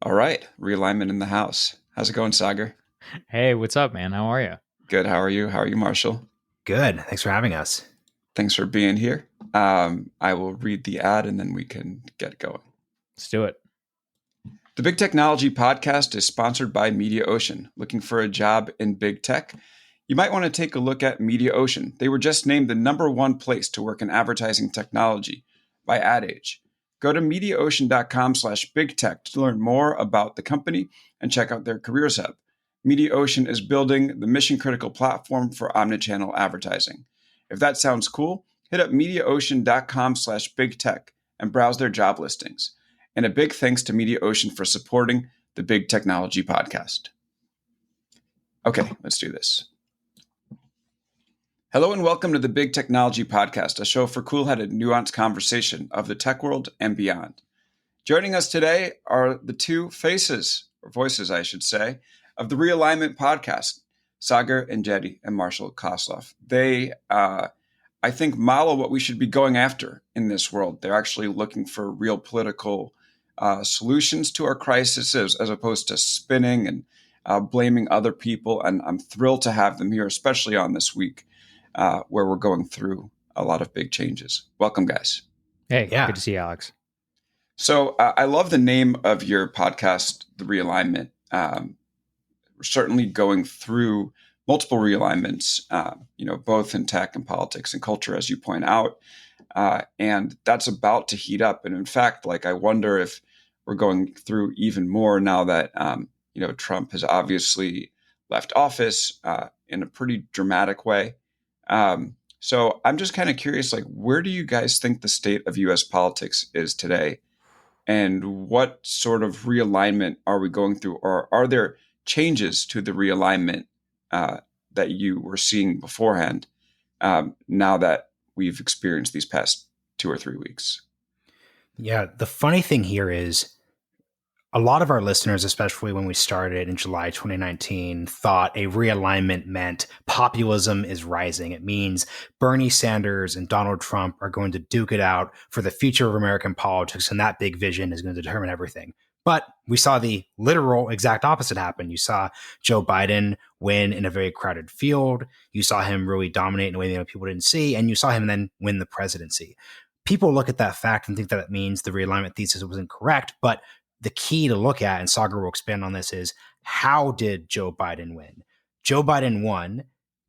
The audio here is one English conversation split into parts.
All right, realignment in the house. How's it going, Saagar? Hey, what's up, man? How are you? Good. How are you? How are you, Marshall? Good. Thanks for having us. Thanks for being here. I will read the ad and then we can get going. Let's do it. The Big Technology Podcast is sponsored by MediaOcean. Looking for a job in big tech? You might want to take a look at MediaOcean. They were just named the #1 place to work in advertising technology by Ad Age. Go to MediaOcean.com/bigtech to learn more about the company and check out their careers hub. MediaOcean is building the mission-critical platform for omnichannel advertising. If that sounds cool, hit up MediaOcean.com/bigtech and browse their job listings. And a big thanks to MediaOcean for supporting the Big Technology Podcast. Okay, let's do this. Hello and welcome to the Big Technology Podcast, a show for cool-headed, nuanced conversation of the tech world and beyond. Joining us today are the two faces, or voices I should say, of the Realignment podcast, Saagar Enjeti and Marshall Kosloff. They, I think, model what we should be going after in this world. They're actually looking for real political solutions to our crises as opposed to spinning and blaming other people. And I'm thrilled to have them here, especially on this week where we're going through a lot of big changes. Welcome, guys. Hey, Good to see you, Alex. So I love the name of your podcast, The Realignment. We're certainly going through multiple realignments, both in tech and politics and culture, as you point out. And that's about to heat up. And in fact, I wonder if we're going through even more now that, Trump has obviously left office in a pretty dramatic way. So I'm just kind of curious, where do you guys think the state of U.S. politics is today? And what sort of realignment are we going through? Or are there changes to the realignment that you were seeing beforehand now that we've experienced these past 2 or 3 weeks? Yeah, the funny thing here is a lot of our listeners, especially when we started in July 2019, thought a realignment meant populism is rising. It means Bernie Sanders and Donald Trump are going to duke it out for the future of American politics, and that big vision is going to determine everything. But we saw the literal exact opposite happen. You saw Joe Biden win in a very crowded field. You saw him really dominate in a way that people didn't see, and you saw him then win the presidency. People look at that fact and think that it means the realignment thesis was incorrect, but the key to look at, and Saagar will expand on this, is how did Joe Biden win? Joe Biden won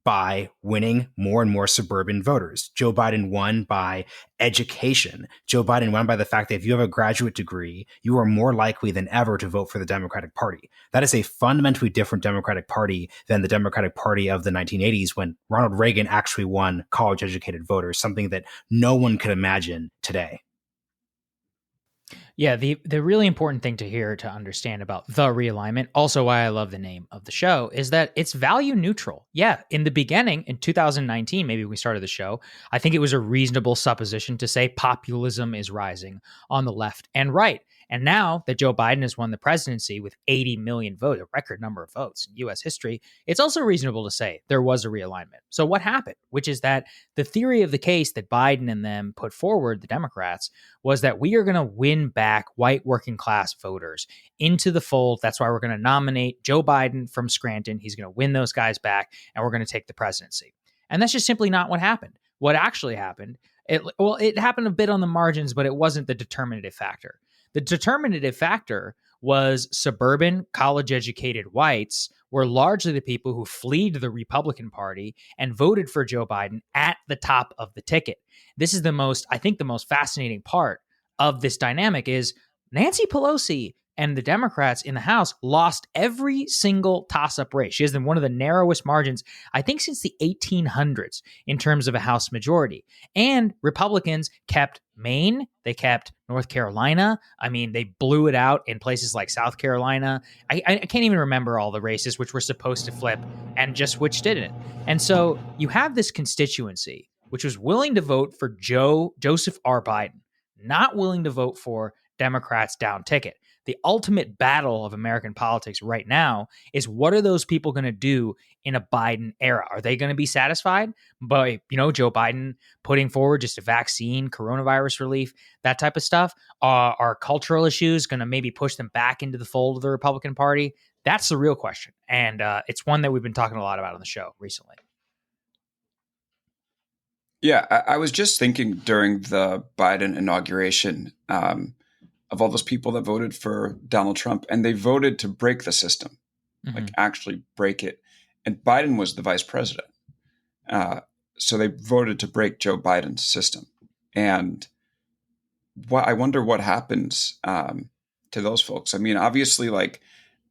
by winning more and more suburban voters. Joe Biden won by education. Joe Biden won by the fact that if you have a graduate degree, you are more likely than ever to vote for the Democratic Party. That is a fundamentally different Democratic Party than the Democratic Party of the 1980s when Ronald Reagan actually won college-educated voters, something that no one could imagine today. Yeah, the really important thing to hear to understand about the realignment, also why I love the name of the show, is that it's value neutral. Yeah, in the beginning, in 2019, maybe we started the show, I think it was a reasonable supposition to say populism is rising on the left and right. And now that Joe Biden has won the presidency with 80 million votes, a record number of votes in U.S. history, it's also reasonable to say there was a realignment. So what happened? Which is that the theory of the case that Biden and them put forward, the Democrats, was that we are going to win back white working class voters into the fold. That's why we're going to nominate Joe Biden from Scranton. He's going to win those guys back, and we're going to take the presidency. And that's just simply not what happened. What actually happened, it happened a bit on the margins, but it wasn't the determinative factor. The determinative factor was suburban, college-educated whites were largely the people who fled the Republican Party and voted for Joe Biden at the top of the ticket. This is the most fascinating part of this dynamic is Nancy Pelosi and the Democrats in the House lost every single toss-up race. She has one of the narrowest margins, I think, since the 1800s in terms of a House majority. And Republicans kept Maine. They kept North Carolina. I mean, they blew it out in places like South Carolina. I can't even remember all the races which were supposed to flip and just which didn't. And so you have this constituency which was willing to vote for Joseph R. Biden, not willing to vote for Democrats down ticket. The ultimate battle of American politics right now is what are those people going to do in a Biden era? Are they going to be satisfied by, Joe Biden putting forward just a vaccine, coronavirus relief, that type of stuff? Are cultural issues going to maybe push them back into the fold of the Republican Party? That's the real question. And it's one that we've been talking a lot about on the show recently. Yeah, I was just thinking during the Biden inauguration of all those people that voted for Donald Trump, and they voted to break the system, like actually break it. And Biden was the vice president. So they voted to break Joe Biden's system. And I wonder what happens to those folks. I mean, obviously, like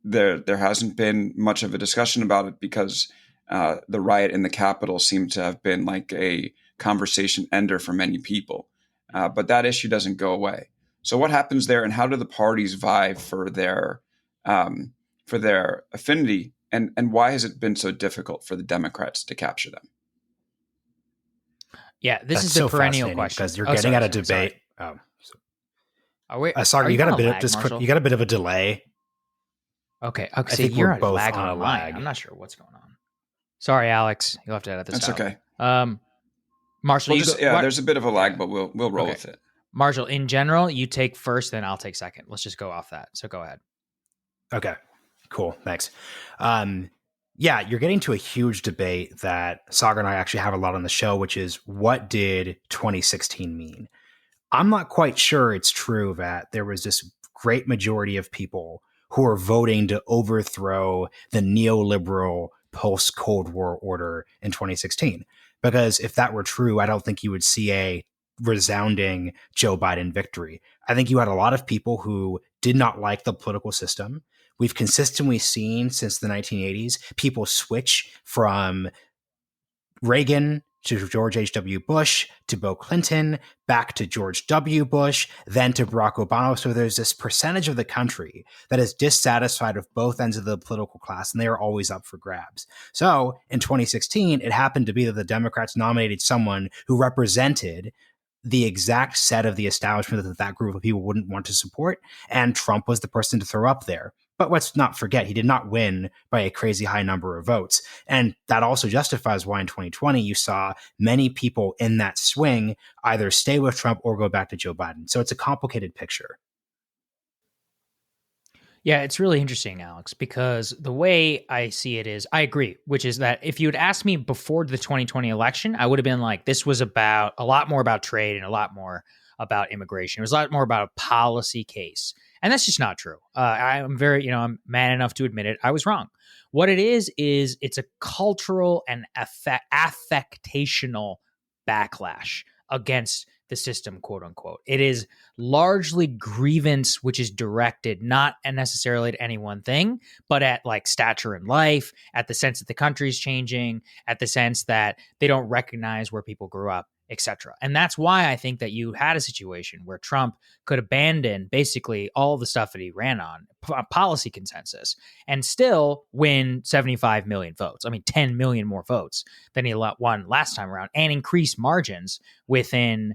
there hasn't been much of a discussion about it because the riot in the Capitol seemed to have been like a conversation ender for many people. But that issue doesn't go away. So what happens there, and how do the parties vie for their affinity, and why has it been so difficult for the Democrats to capture them? Yeah, this is the perennial question because you're getting at a debate. Sorry, you got a bit of a delay. Okay. I think you're we're both lag on a lag. I'm not sure what's going on. Sorry, Alex. You'll have to edit this out. That's okay. Marshall, there's a bit of a lag, but we'll roll with it. Marshall, in general, you take first, then I'll take second. Let's just go off that. So go ahead. Okay, cool. Thanks. Yeah, you're getting to a huge debate that Saagar and I actually have a lot on the show, which is what did 2016 mean? I'm not quite sure it's true that there was this great majority of people who are voting to overthrow the neoliberal post-Cold War order in 2016. Because if that were true, I don't think you would see a resounding Joe Biden victory. I think you had a lot of people who did not like the political system. We've consistently seen since the 1980s, people switch from Reagan to George H.W. Bush to Bill Clinton, back to George W. Bush, then to Barack Obama. So there's this percentage of the country that is dissatisfied with both ends of the political class, and they are always up for grabs. So in 2016, it happened to be that the Democrats nominated someone who represented the exact set of the establishment that group of people wouldn't want to support, and Trump was the person to throw up there. But let's not forget, he did not win by a crazy high number of votes. And that also justifies why in 2020 you saw many people in that swing either stay with Trump or go back to Joe Biden. So it's a complicated picture. Yeah, it's really interesting, Alex, because the way I see it is, I agree, which is that if you had asked me before the 2020 election, I would have been like, this was about a lot more about trade and a lot more about immigration. It was a lot more about a policy case. And that's just not true. I'm I'm man enough to admit it. I was wrong. What it is it's a cultural and affectational backlash against the system, quote unquote. It is largely grievance, which is directed not necessarily at any one thing, but at like stature in life, at the sense that the country's changing, at the sense that they don't recognize where people grew up, etc. And that's why I think that you had a situation where Trump could abandon basically all the stuff that he ran on, policy consensus, and still win 75 million votes. I mean, 10 million more votes than he won last time around, and increase margins within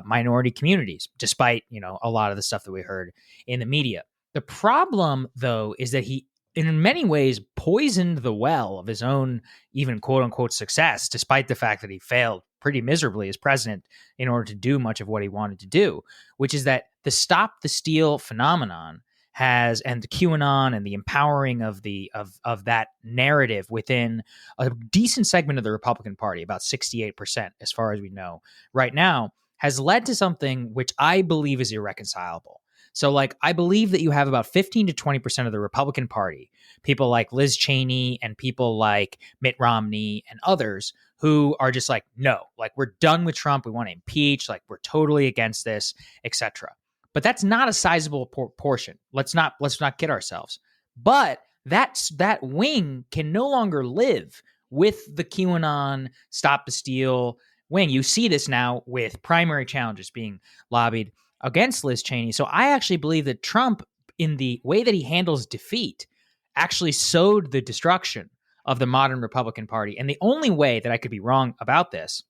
minority communities, despite, a lot of the stuff that we heard in the media. The problem, though, is that he, in many ways, poisoned the well of his own even quote unquote success, despite the fact that he failed pretty miserably as president in order to do much of what he wanted to do, which is that the stop the steal phenomenon and the QAnon and the empowering of that narrative within a decent segment of the Republican Party, about 68%, as far as we know right now, has led to something which I believe is irreconcilable. So, I believe that you have about 15 to 20% of the Republican Party, people like Liz Cheney and people like Mitt Romney and others, who are just like, no, we're done with Trump. We want to impeach. We're totally against this, etc. But that's not a sizable portion. Let's not kid ourselves. But that wing can no longer live with the QAnon stop the steal wing. You see this now with primary challenges being lobbied against Liz Cheney. So I actually believe that Trump, in the way that he handles defeat, actually sowed the destruction of the modern Republican Party. And the only way that I could be wrong about this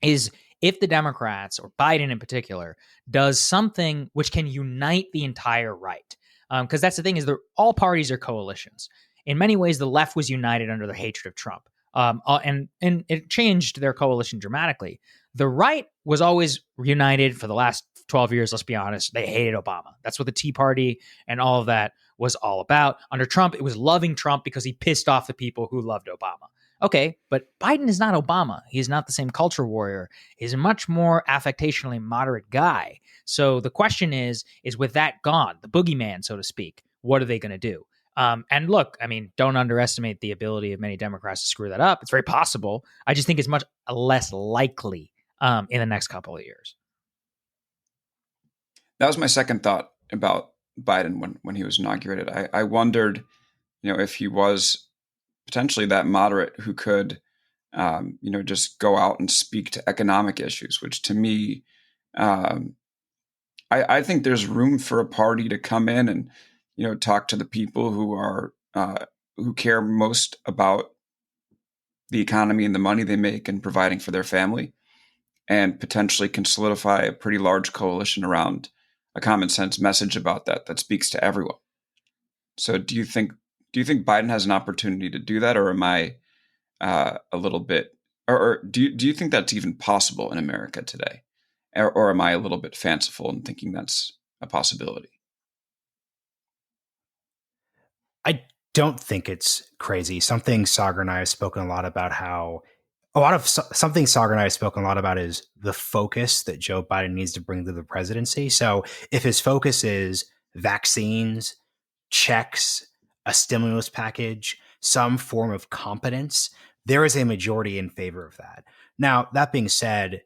is if the Democrats, or Biden in particular, does something which can unite the entire right. Because that's the thing, is all parties are coalitions. In many ways, the left was united under the hatred of Trump. And it changed their coalition dramatically. The right was always united for the last 12 years, let's be honest. They hated Obama. That's what the Tea Party and all of that was all about. Under Trump, it was loving Trump because he pissed off the people who loved Obama. Okay, but Biden is not Obama. He's not the same culture warrior. He's a much more affectationally moderate guy. So the question is with that gone, the boogeyman, so to speak, what are they going to do? And look, I mean, don't underestimate the ability of many Democrats to screw that up. It's very possible. I just think it's much less likely in the next couple of years. That was my second thought about Biden when he was inaugurated. I wondered, if he was potentially that moderate who could, just go out and speak to economic issues, which to me, I think there's room for a party to come in and, talk to the people who care most about the economy and the money they make and providing for their family, and potentially can solidify a pretty large coalition around a common sense message about that speaks to everyone. So do you think Biden has an opportunity to do that, or am I a little bit, or do you think that's even possible in America today? Or am I a little bit fanciful in thinking that's a possibility? I don't think it's crazy. Something Saagar and I have spoken a lot about is the focus that Joe Biden needs to bring to the presidency. So if his focus is vaccines, checks, a stimulus package, some form of competence, there is a majority in favor of that. Now, that being said,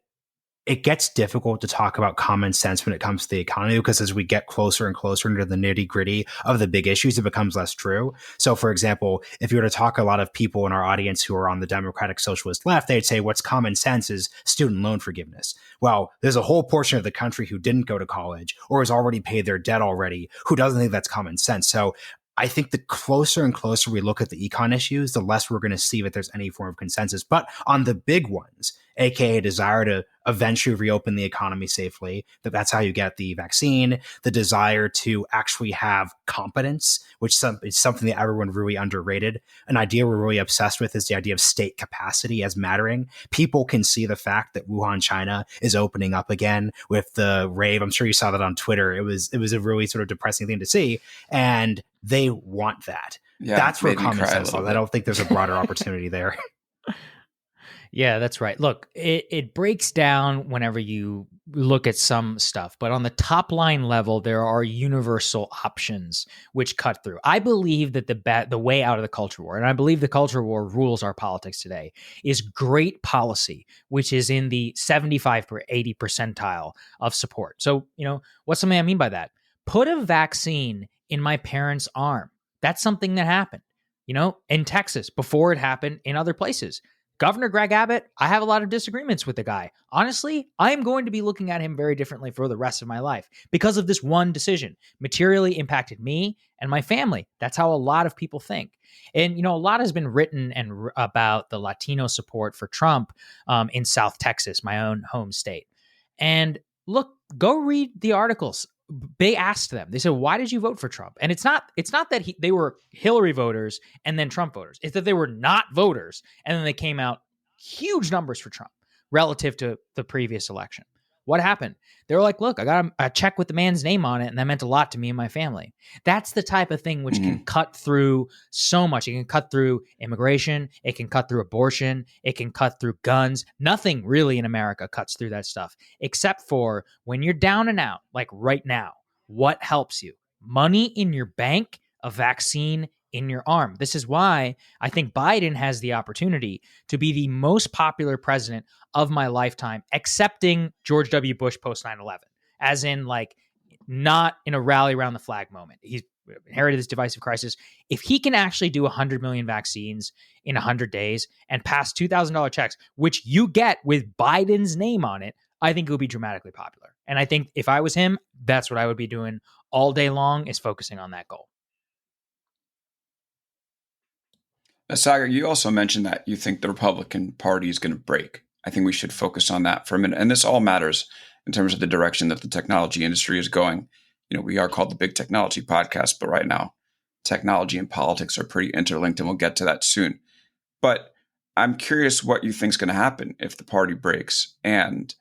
it gets difficult to talk about common sense when it comes to the economy, because as we get closer and closer into the nitty gritty of the big issues, it becomes less true. So, for example, if you were to talk to a lot of people in our audience who are on the Democratic Socialist left, they'd say what's common sense is student loan forgiveness. Well, there's a whole portion of the country who didn't go to college or has already paid their debt already who doesn't think that's common sense. So I think the closer and closer we look at the econ issues, the less we're going to see that there's any form of consensus. But on the big ones, aka desire to eventually reopen the economy safely, that's how you get the vaccine, the desire to actually have competence, which is something that everyone really underrated. An idea we're really obsessed with is the idea of state capacity as mattering. People can see the fact that Wuhan, China is opening up again with the rave. I'm sure you saw that on Twitter. It was a really sort of depressing thing to see. And they want that. Yeah, that's where common sense lies. I don't think there's a broader opportunity there. Yeah, that's right. Look, it breaks down whenever you look at some stuff, but on the top line level, there are universal options which cut through. I believe that the way out of the culture war, and I believe the culture war rules our politics today, is great policy, which is in the 75 or 80 percentile of support. So, what's something I mean by that? Put a vaccine in my parents' arm. That's something that happened, in Texas before it happened in other places. Governor Greg Abbott, I have a lot of disagreements with the guy. Honestly, I am going to be looking at him very differently for the rest of my life because of this one decision. Materially impacted me and my family. That's how a lot of people think. And, a lot has been written about the Latino support for Trump in South Texas, my own home state. And look, go read the articles. They asked them, they said, why did you vote for Trump? And it's not that they were Hillary voters and then Trump voters. It's that they were not voters. And then they came out huge numbers for Trump relative to the previous election. What happened? They were like, look, I got a check with the man's name on it, and that meant a lot to me and my family. That's the type of thing which can cut through so much. It can cut through immigration. It can cut through abortion. It can cut through guns. Nothing really in America cuts through that stuff, except for when you're down and out, like right now. What helps you? Money in your bank, a vaccine in your arm. This is why I think Biden has the opportunity to be the most popular president of my lifetime, excepting George W. Bush post 9/11, as in like not in a rally around the flag moment. He's inherited this divisive crisis. If he can actually do 100 million vaccines in 100 days and pass $2,000 checks, which you get with Biden's name on it, I think it would be dramatically popular. And I think if I was him, that's what I would be doing all day long, is focusing on that goal. Saagar, you also mentioned that you think the Republican Party is going to break. I think we should focus on that for a minute. And this all matters in terms of the direction that the technology industry is going. We are called the Big Technology Podcast, but right now, technology and politics are pretty interlinked, and we'll get to that soon. But I'm curious what you think is going to happen if the party breaks. And,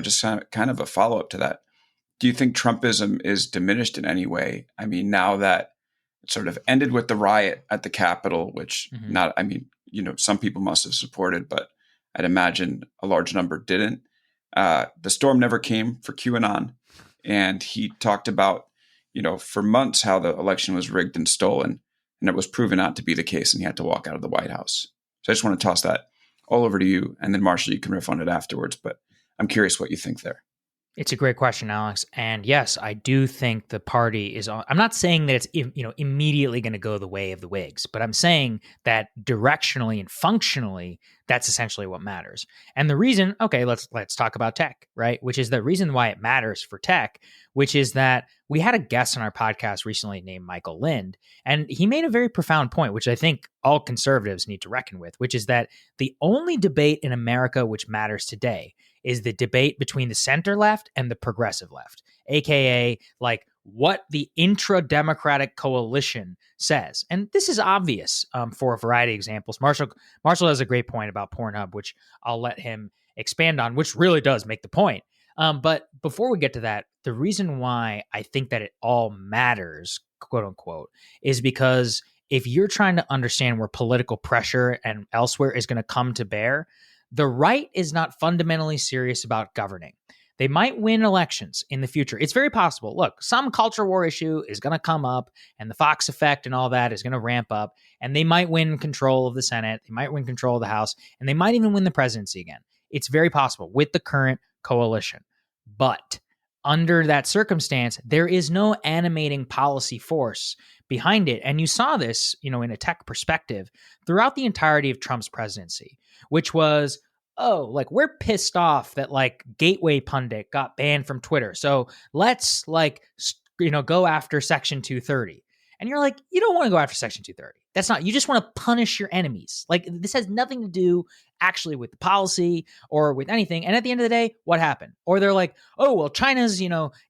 just kind of a follow-up to that. Do you think Trumpism is diminished in any way? I mean, now that it sort of ended with the riot at the Capitol, which some people must have supported, but I'd imagine a large number didn't. The storm never came for QAnon. And he talked about, for months how the election was rigged and stolen, and it was proven not to be the case, and he had to walk out of the White House. So I just want to toss that all over to you, and then Marshall, you can riff on it afterwards. But I'm curious what you think there. It's a great question, Alex. And yes, I do think the party is on. I'm not saying that it's immediately going to go the way of the Whigs, but I'm saying that directionally and functionally, that's essentially what matters. And the reason, okay, let's talk about tech, right? Which is the reason why it matters for tech, which is that we had a guest on our podcast recently named Michael Lind, and he made a very profound point, which I think all conservatives need to reckon with, which is that the only debate in America which matters today is the debate between the center left and the progressive left, aka like what the intra-democratic coalition says. And this is obvious for a variety of examples. Marshall has a great point about Pornhub, which I'll let him expand on, which really does make the point. But before we get to that, the reason why I think that it all matters, quote unquote, is because if you're trying to understand where political pressure and elsewhere is going to come to bear, the right is not fundamentally serious about governing. They might win elections in the future. It's very possible. Look, some culture war issue is going to come up, and the Fox effect and all that is going to ramp up, and they might win control of the Senate. They might win control of the House, and they might even win the presidency again. It's very possible with the current coalition. But under that circumstance, there is no animating policy force behind it. And you saw this, in a tech perspective throughout the entirety of Trump's presidency, which was, we're pissed off that Gateway Pundit got banned from Twitter. So let's go after Section 230. And you're like, you don't want to go after Section 230. That's not, you just want to punish your enemies. This has nothing to do actually with the policy or with anything. And at the end of the day, what happened? Or they're like, oh, well, China's,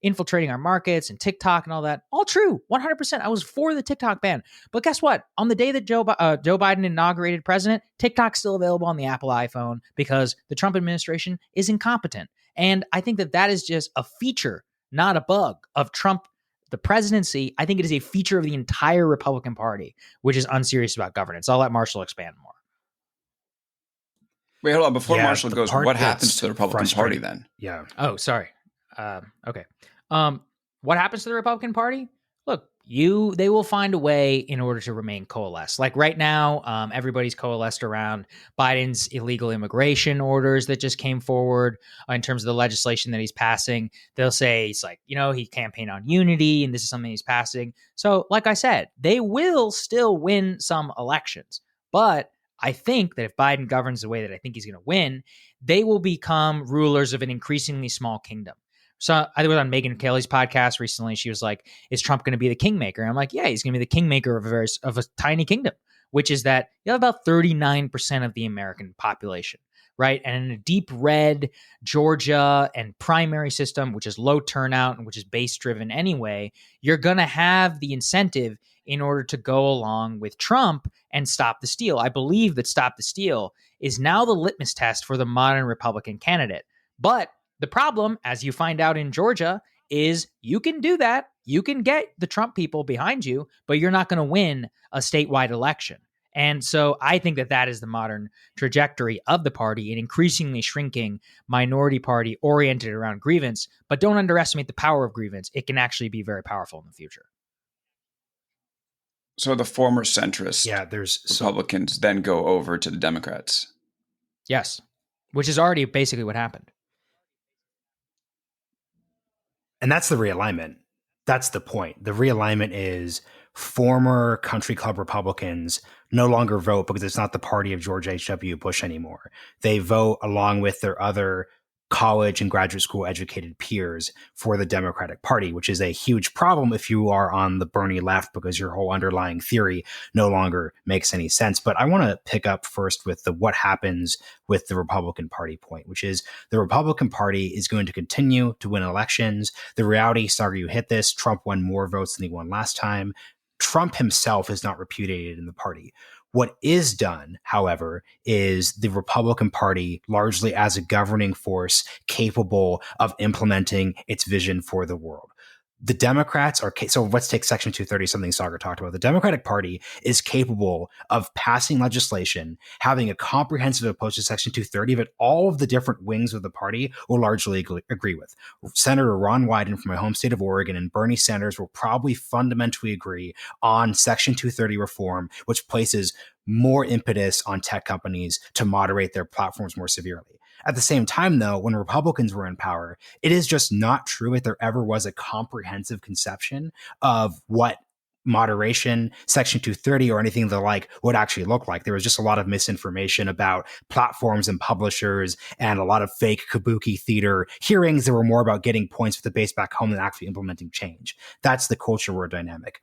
infiltrating our markets and TikTok and all that. All true. 100%. I was for the TikTok ban. But guess what? On the day that Joe Biden inaugurated president, TikTok's still available on the Apple iPhone because the Trump administration is incompetent. And I think that is just a feature, not a bug, of Trump. The presidency, I think it is a feature of the entire Republican Party, which is unserious about governance. I'll let Marshall expand more. Wait, hold on. Before Marshall goes, what happens to the Republican Party then? Yeah. Oh, sorry. Okay. What happens to the Republican Party? Look, they will find a way in order to remain coalesced. Like right now, everybody's coalesced around Biden's illegal immigration orders that just came forward in terms of the legislation that he's passing. They'll say it's he campaigned on unity and this is something he's passing. So like I said, they will still win some elections. But I think that if Biden governs the way that I think he's going to win, they will become rulers of an increasingly small kingdom. So I was on Megyn Kelly's podcast recently. She was like, is Trump going to be the kingmaker? And I'm like, yeah, he's going to be the kingmaker of a tiny kingdom, which is that you have about 39% of the American population, right? And in a deep red Georgia and primary system, which is low turnout and which is base driven anyway, you're going to have the incentive in order to go along with Trump and stop the steal. I believe that stop the steal is now the litmus test for the modern Republican candidate. But the problem, as you find out in Georgia, is you can do that. You can get the Trump people behind you, but you're not going to win a statewide election. And so I think that is the modern trajectory of the party, an increasingly shrinking minority party oriented around grievance. But don't underestimate the power of grievance. It can actually be very powerful in the future. So the former centrist Republicans then go over to the Democrats. Yes, which is already basically what happened. And that's the realignment. That's the point. The realignment is former country club Republicans no longer vote because it's not the party of George H.W. Bush anymore. They vote along with their other college and graduate school educated peers for the Democratic Party, which is a huge problem if you are on the Bernie left, because your whole underlying theory no longer makes any sense. But I want to pick up first with the what happens with the Republican Party point, which is the Republican Party is going to continue to win elections. The reality, Saagar, you hit this, Trump won more votes than he won last time. Trump himself is not repudiated in the party. What is done, however, is the Republican Party largely as a governing force capable of implementing its vision for the world. The Democrats are, so let's take Section 230, something Saagar talked about. The Democratic Party is capable of passing legislation, having a comprehensive approach to Section 230 that all of the different wings of the party will largely agree with. Senator Ron Wyden from my home state of Oregon and Bernie Sanders will probably fundamentally agree on Section 230 reform, which places more impetus on tech companies to moderate their platforms more severely. At the same time, though, when Republicans were in power, it is just not true that there ever was a comprehensive conception of what moderation, Section 230, or anything of the like would actually look like. There was just a lot of misinformation about platforms and publishers and a lot of fake kabuki theater hearings that were more about getting points with the base back home than actually implementing change. That's the culture war dynamic.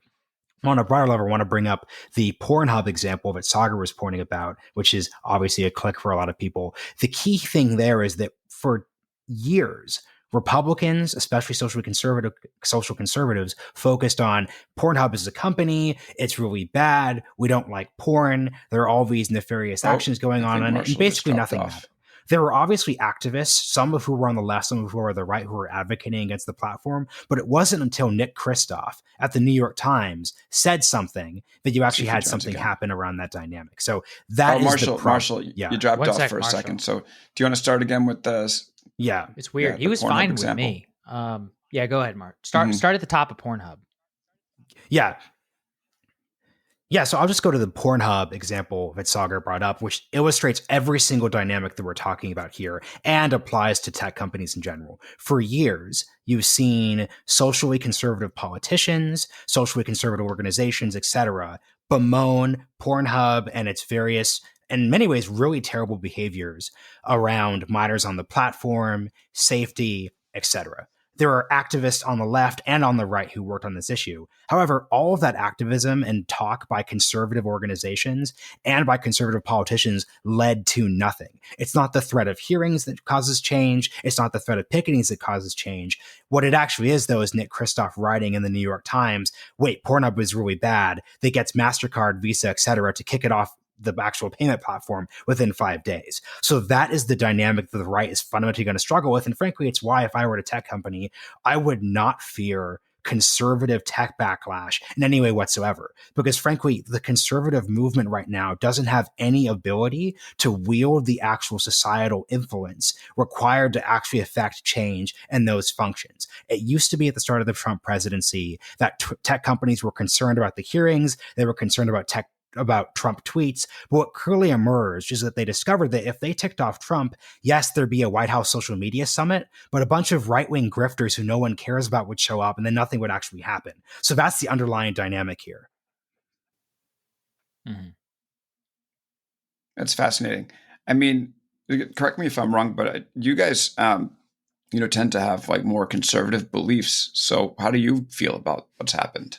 On a broader level, I want to bring up the Pornhub example that Saagar was pointing about, which is obviously a click for a lot of people. The key thing there is that for years, Republicans, especially social conservatives, focused on Pornhub as a company. It's really bad. We don't like porn. There are all these nefarious actions going on in it, and basically nothing mattered. There were obviously activists, some of who were on the left, some of who were on the right, who were advocating against the platform. But it wasn't until Nick Kristof at the New York Times said something that you actually had something happen around that dynamic. So that is Marshall, you dropped off for a second. So do you want to start again with this? Yeah, it's weird. He was fine with me. Yeah, go ahead, Mark. Start at the top of Pornhub. Yeah, so I'll just go to the Pornhub example that Saagar brought up, which illustrates every single dynamic that we're talking about here and applies to tech companies in general. For years, you've seen socially conservative politicians, socially conservative organizations, etc., bemoan Pornhub and its various, in many ways, really terrible behaviors around minors on the platform, safety, etc. There are activists on the left and on the right who worked on this issue. However, all of that activism and talk by conservative organizations and by conservative politicians led to nothing. It's not the threat of hearings that causes change. It's not the threat of picketings that causes change. What it actually is, though, is Nick Kristof writing in the New York Times, wait, Pornhub is really bad. That gets MasterCard, Visa, etc. to kick it off the actual payment platform within 5 days. So that is the dynamic that the right is fundamentally going to struggle with. And frankly, it's why if I were at a tech company, I would not fear conservative tech backlash in any way whatsoever. Because frankly, the conservative movement right now doesn't have any ability to wield the actual societal influence required to actually affect change in those functions. It used to be at the start of the Trump presidency that tech companies were concerned about the hearings. They were concerned about Trump tweets. But what clearly emerged is that they discovered that if they ticked off Trump, yes, there'd be a White House social media summit, but a bunch of right-wing grifters who no one cares about would show up and then nothing would actually happen. So that's the underlying dynamic here. Mm-hmm. That's fascinating. I mean, correct me if I'm wrong, but you guys, tend to have like more conservative beliefs. So how do you feel about what's happened?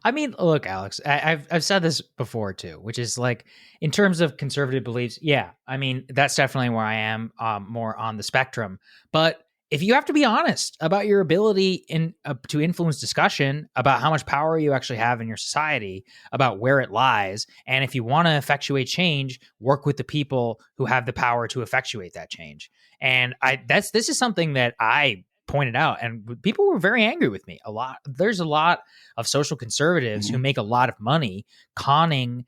I mean, look, Alex, I've said this before too, which is like in terms of conservative beliefs. Yeah, I mean, that's definitely where I am more on the spectrum. But if you have to be honest about your ability to influence discussion about how much power you actually have in your society, about where it lies, and if you want to effectuate change, work with the people who have the power to effectuate that change. And this is something that I pointed out, and people were very angry with me. There's a lot of social conservatives who make a lot of money conning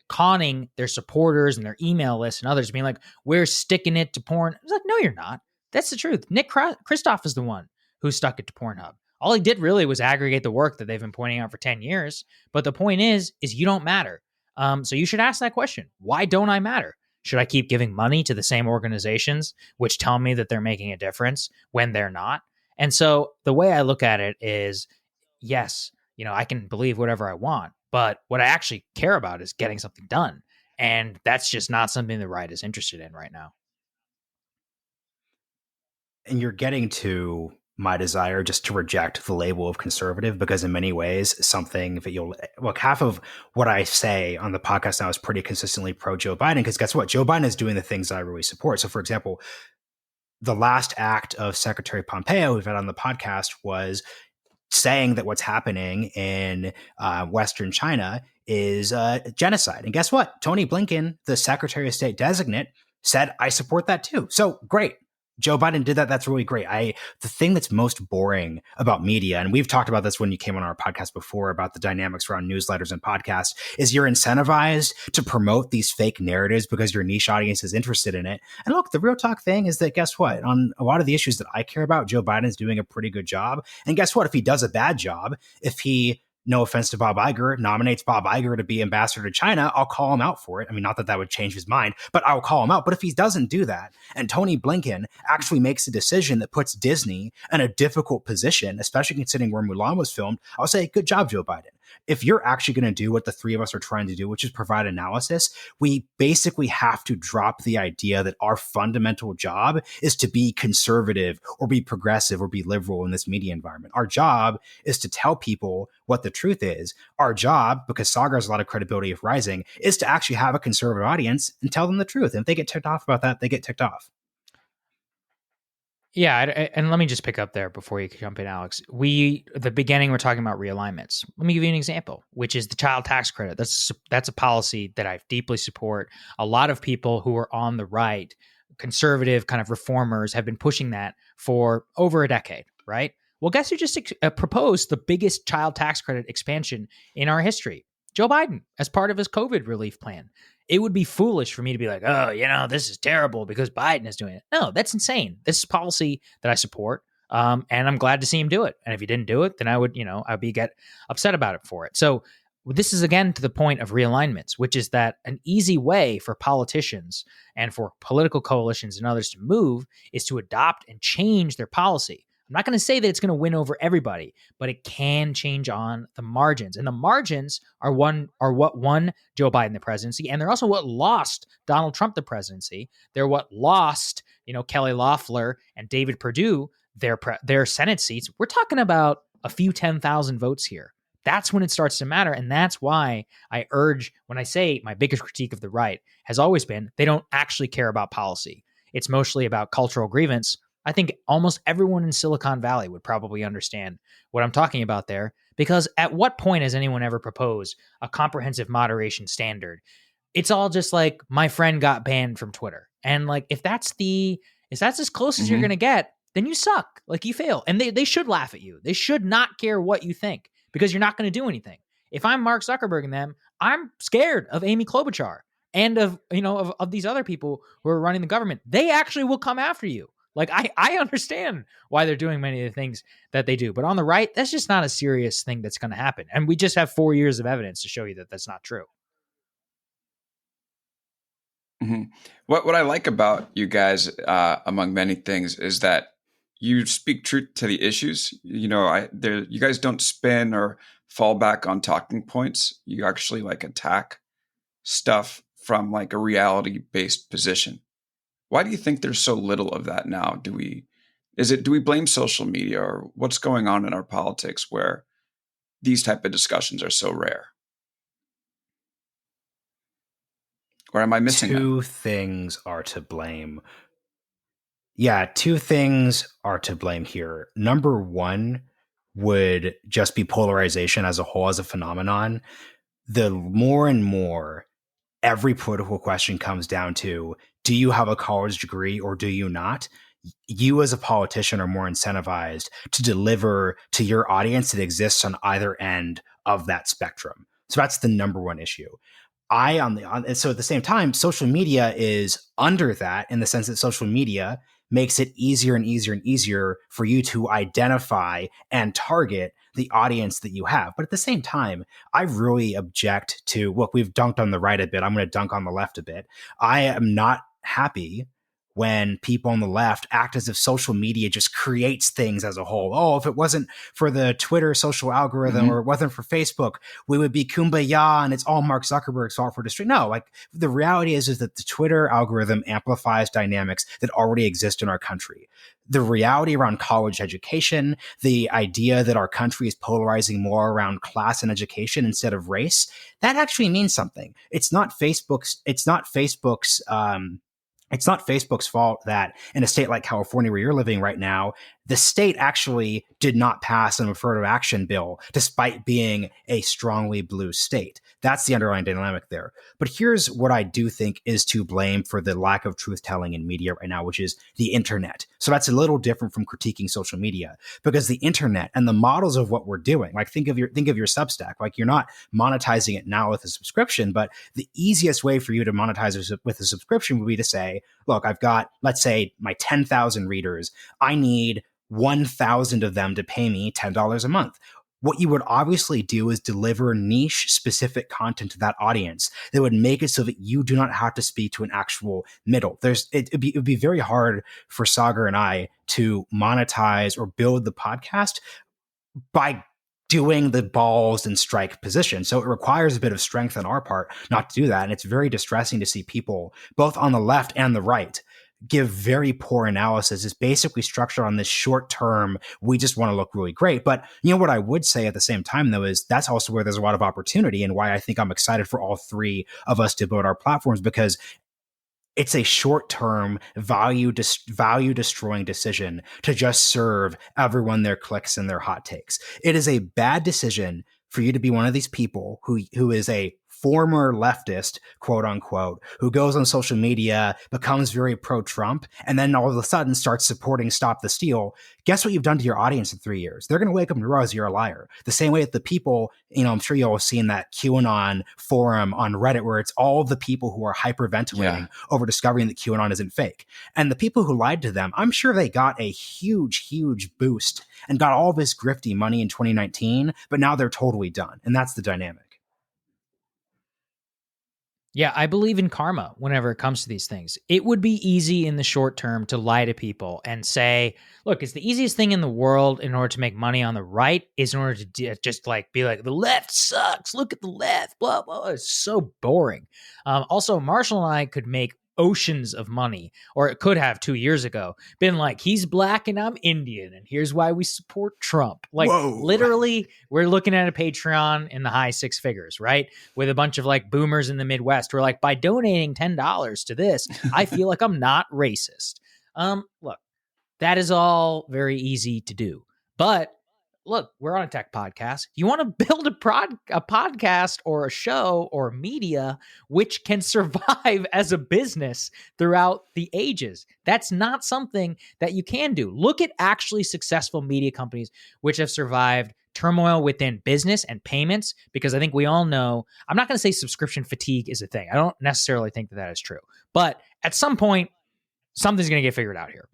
conning their supporters and their email lists and others, being like, we're sticking it to porn. I was like, no, you're not. That's the truth. Nick Kristof is the one who stuck it to Pornhub. All he did really was aggregate the work that they've been pointing out for 10 years. But the point is you don't matter. So you should ask that question. Why don't I matter? Should I keep giving money to the same organizations which tell me that they're making a difference when they're not? And so the way I look at it is, yes, I can believe whatever I want, but what I actually care about is getting something done. And that's just not something the right is interested in right now. And you're getting to my desire just to reject the label of conservative, because in many ways, something that you'll look, half of what I say on the podcast now is pretty consistently pro Joe Biden, because guess what? Joe Biden is doing the things that I really support. So, for example, the last act of Secretary Pompeo, who've had on the podcast, was saying that what's happening in Western China is genocide. And guess what? Tony Blinken, the Secretary of State designate, said, I support that too. So great. Joe Biden did that. That's really great. The thing that's most boring about media, and we've talked about this when you came on our podcast before about the dynamics around newsletters and podcasts, is you're incentivized to promote these fake narratives because your niche audience is interested in it. And look, the real talk thing is that guess what? On a lot of the issues that I care about, Joe Biden's doing a pretty good job. And guess what? If he does a bad job, if he, no offense to Bob Iger, nominates Bob Iger to be ambassador to China, I'll call him out for it. I mean, not that that would change his mind, but I'll call him out. But if he doesn't do that, and Tony Blinken actually makes a decision that puts Disney in a difficult position, especially considering where Mulan was filmed, I'll say, good job, Joe Biden. If you're actually going to do what the three of us are trying to do, which is provide analysis, we basically have to drop the idea that our fundamental job is to be conservative or be progressive or be liberal in this media environment. Our job is to tell people what the truth is. Our job, because Saagar has a lot of credibility of Rising, is to actually have a conservative audience and tell them the truth. And if they get ticked off about that, they get ticked off. Yeah, and let me just pick up there before you jump in, Alex. At the beginning, we're talking about realignments. Let me give you an example, which is the child tax credit. That's a policy that I deeply support. A lot of people who are on the right, conservative kind of reformers, have been pushing that for over a decade, right? Well, guess who just proposed the biggest child tax credit expansion in our history? Joe Biden, as part of his COVID relief plan. It would be foolish for me to be like, oh, this is terrible because Biden is doing it. No, that's insane. This is policy that I support, and I'm glad to see him do it. And if he didn't do it, then I would, I'd get upset about it for it. So this is, again, to the point of realignments, which is that an easy way for politicians and for political coalitions and others to move is to adopt and change their policy. I'm not going to say that it's going to win over everybody, but it can change on the margins. And the margins are what won Joe Biden the presidency, and they're also what lost Donald Trump the presidency. They're what lost, Kelly Loeffler and David Perdue their Senate seats. We're talking about a few 10,000 votes here. That's when it starts to matter, and that's why I urge, when I say my biggest critique of the right has always been they don't actually care about policy. It's mostly about cultural grievance. I think almost everyone in Silicon Valley would probably understand what I'm talking about there, because at what point has anyone ever proposed a comprehensive moderation standard? It's all just like, my friend got banned from Twitter. And like, if that's as close as you're going to get, then you suck. Like, you fail. And they should laugh at you. They should not care what you think, because you're not going to do anything. If I'm Mark Zuckerberg and them, I'm scared of Amy Klobuchar and of these other people who are running the government. They actually will come after you. Like, I understand why they're doing many of the things that they do. But on the right, that's just not a serious thing that's going to happen. And we just have 4 years of evidence to show you that that's not true. Mm-hmm. What I like about you guys, among many things, is that you speak truth to the issues. You guys don't spin or fall back on talking points. You actually attack stuff from a reality-based position. Why do you think there's so little of that now? Do we blame social media, or what's going on in our politics where these type of discussions are so rare? Or am I missing Two things are to blame. Yeah, two things are to blame here. Number one would just be polarization as a whole, as a phenomenon. The more and more every political question comes down to, do you have a college degree or do you not? You as a politician are more incentivized to deliver to your audience that exists on either end of that spectrum. So that's the number one issue. And so at the same time, social media is under that, in the sense that social media makes it easier and easier and easier for you to identify and target the audience that you have. But at the same time, I really object to, look, we've dunked on the right a bit. I'm going to dunk on the left a bit. I am not happy when people on the left act as if social media just creates things as a whole. Oh, if it wasn't for the Twitter social algorithm, or it wasn't for Facebook, we would be kumbaya and it's all Mark Zuckerberg's fault for destroying. No, the reality is that the Twitter algorithm amplifies dynamics that already exist in our country. the reality around college education, the idea that our country is polarizing more around class and education instead of race, that actually means something. It's not Facebook's fault that in a state like California, where you're living right now, the state actually did not pass an affirmative action bill despite being a strongly blue state. That's the underlying dynamic there. But here's what I do think is to blame for the lack of truth telling in media right now, which is the internet. So that's a little different from critiquing social media, because the internet and the models of what we're doing, like think of your Substack, like you're not monetizing it now with a subscription, but the easiest way for you to monetize with a subscription would be to say, look, I've got, let's say, my 10,000 readers. I need 1,000 of them to pay me $10 a month. What you would obviously do is deliver niche specific content to that audience that would make it so that you do not have to speak to an actual middle. It would be very hard for Saagar and I to monetize or build the podcast by doing the balls and strike position. So it requires a bit of strength on our part not to do that. And it's very distressing to see people both on the left and the right give very poor analysis. It's basically structured on this short term, we just want to look really great. But you know what I would say at the same time, though, is that's also where there's a lot of opportunity, and why I think I'm excited for all three of us to build our platforms, because it's a short-term value destroying decision to just serve everyone their clicks and their hot takes. It is a bad decision for you to be one of these people who is a former leftist, quote unquote, who goes on social media, becomes very pro-Trump, and then all of a sudden starts supporting Stop the Steal. Guess what you've done to your audience in 3 years? They're going to wake up and realize you're a liar. The same way that the people, I'm sure you all have seen that QAnon forum on Reddit where it's all the people who are hyperventilating over discovering that QAnon isn't fake. And the people who lied to them, I'm sure they got a huge, huge boost and got all this grifty money in 2019, but now they're totally done. And that's the dynamic. Yeah, I believe in karma whenever it comes to these things. It would be easy in the short term to lie to people and say, look, it's the easiest thing in the world in order to make money on the right is in order to just like be like, the left sucks. Look at the left, blah, blah. It's so boring. Also, Marshall and I could make oceans of money, or it could have 2 years ago been like, he's black and I'm Indian, and here's why we support Trump. Like, literally, we're looking at a Patreon in the high six figures, right? With a bunch of like boomers in the Midwest who are like, by donating $10 to this, I feel like I'm not racist. Look, that is all very easy to do. But look, we're on a tech podcast. You want to build a podcast or a show or media which can survive as a business throughout the ages. That's not something that you can do. Look at actually successful media companies which have survived turmoil within business and payments, because I think we all know, I'm not going to say subscription fatigue is a thing. I don't necessarily think that is true. But at some point, something's going to get figured out here.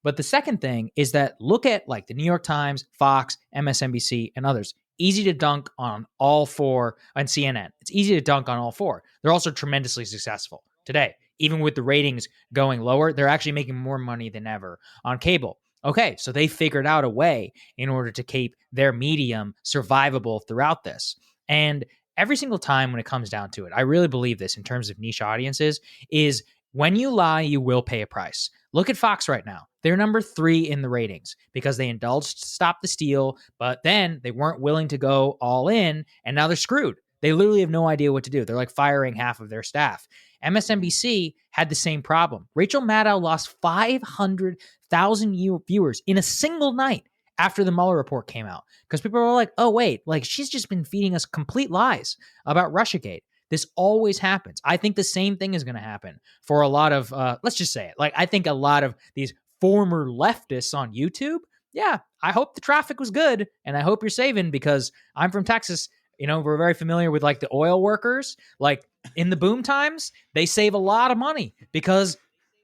But the second thing is that look at like the New York Times, Fox, MSNBC, and others. Easy to dunk on all four, and CNN. It's easy to dunk on all four. They're also tremendously successful today. Even with the ratings going lower, they're actually making more money than ever on cable. Okay, so they figured out a way in order to keep their medium survivable throughout this. And every single time when it comes down to it, I really believe this in terms of niche audiences, is when you lie, you will pay a price. Look at Fox right now. They're number 3 in the ratings because they indulged Stop the Steal, but then they weren't willing to go all in, and now they're screwed. They literally have no idea what to do. They're like firing half of their staff. MSNBC had the same problem. Rachel Maddow lost 500,000 viewers in a single night after the Mueller report came out because people were like, oh, wait, like she's just been feeding us complete lies about Russiagate. This always happens. I think the same thing is going to happen for a lot of, let's just say it. Like, I think a lot of these former leftists on YouTube, yeah, I hope the traffic was good and I hope you're saving, because I'm from Texas. We're very familiar with like the oil workers. Like in the boom times, they save a lot of money because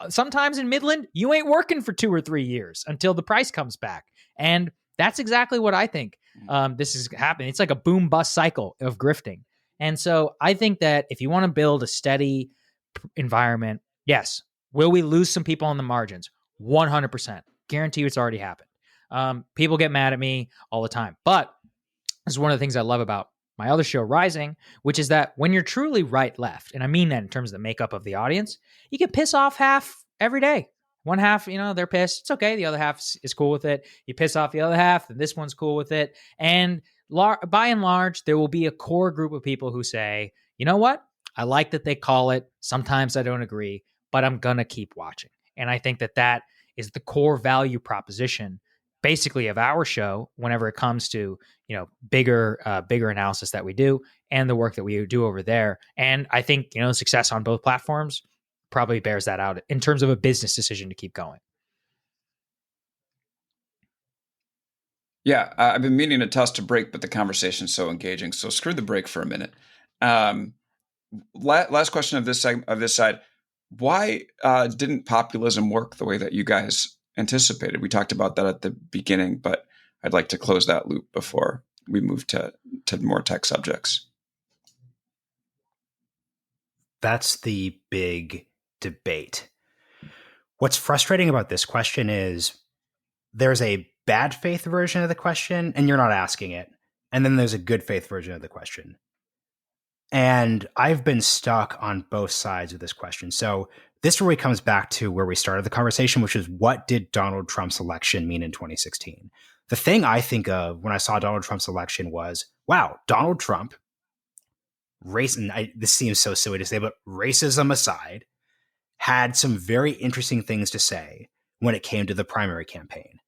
sometimes in Midland, you ain't working for 2 or 3 years until the price comes back. And that's exactly what I think this is happening. It's like a boom bust cycle of grifting. And so I think that if you want to build a steady environment, yes, will we lose some people on the margins? 100%. Guarantee you it's already happened. People get mad at me all the time. But this is one of the things I love about my other show, Rising, which is that when you're truly right-left, and I mean that in terms of the makeup of the audience, you can piss off half every day. One half, they're pissed. It's okay. The other half is cool with it. You piss off the other half, and this one's cool with it. And by and large, there will be a core group of people who say, you know what? I like that they call it. Sometimes I don't agree, but I'm going to keep watching. And I think that is the core value proposition, basically, of our show whenever it comes to, bigger analysis that we do and the work that we do over there. And I think, success on both platforms probably bears that out in terms of a business decision to keep going. Yeah, I've been meaning to toss to break, but the conversation's so engaging. So screw the break for a minute. Last question of this side. Why didn't populism work the way that you guys anticipated? We talked about that at the beginning, but I'd like to close that loop before we move to more tech subjects. That's the big debate. What's frustrating about this question is there's a bad faith version of the question and you're not asking it. And then there's a good faith version of the question. And I've been stuck on both sides of this question. So this really comes back to where we started the conversation, which is what did Donald Trump's election mean in 2016? The thing I think of when I saw Donald Trump's election was, wow, Donald Trump, this seems so silly to say, but racism aside, had some very interesting things to say when it came to the primary campaign.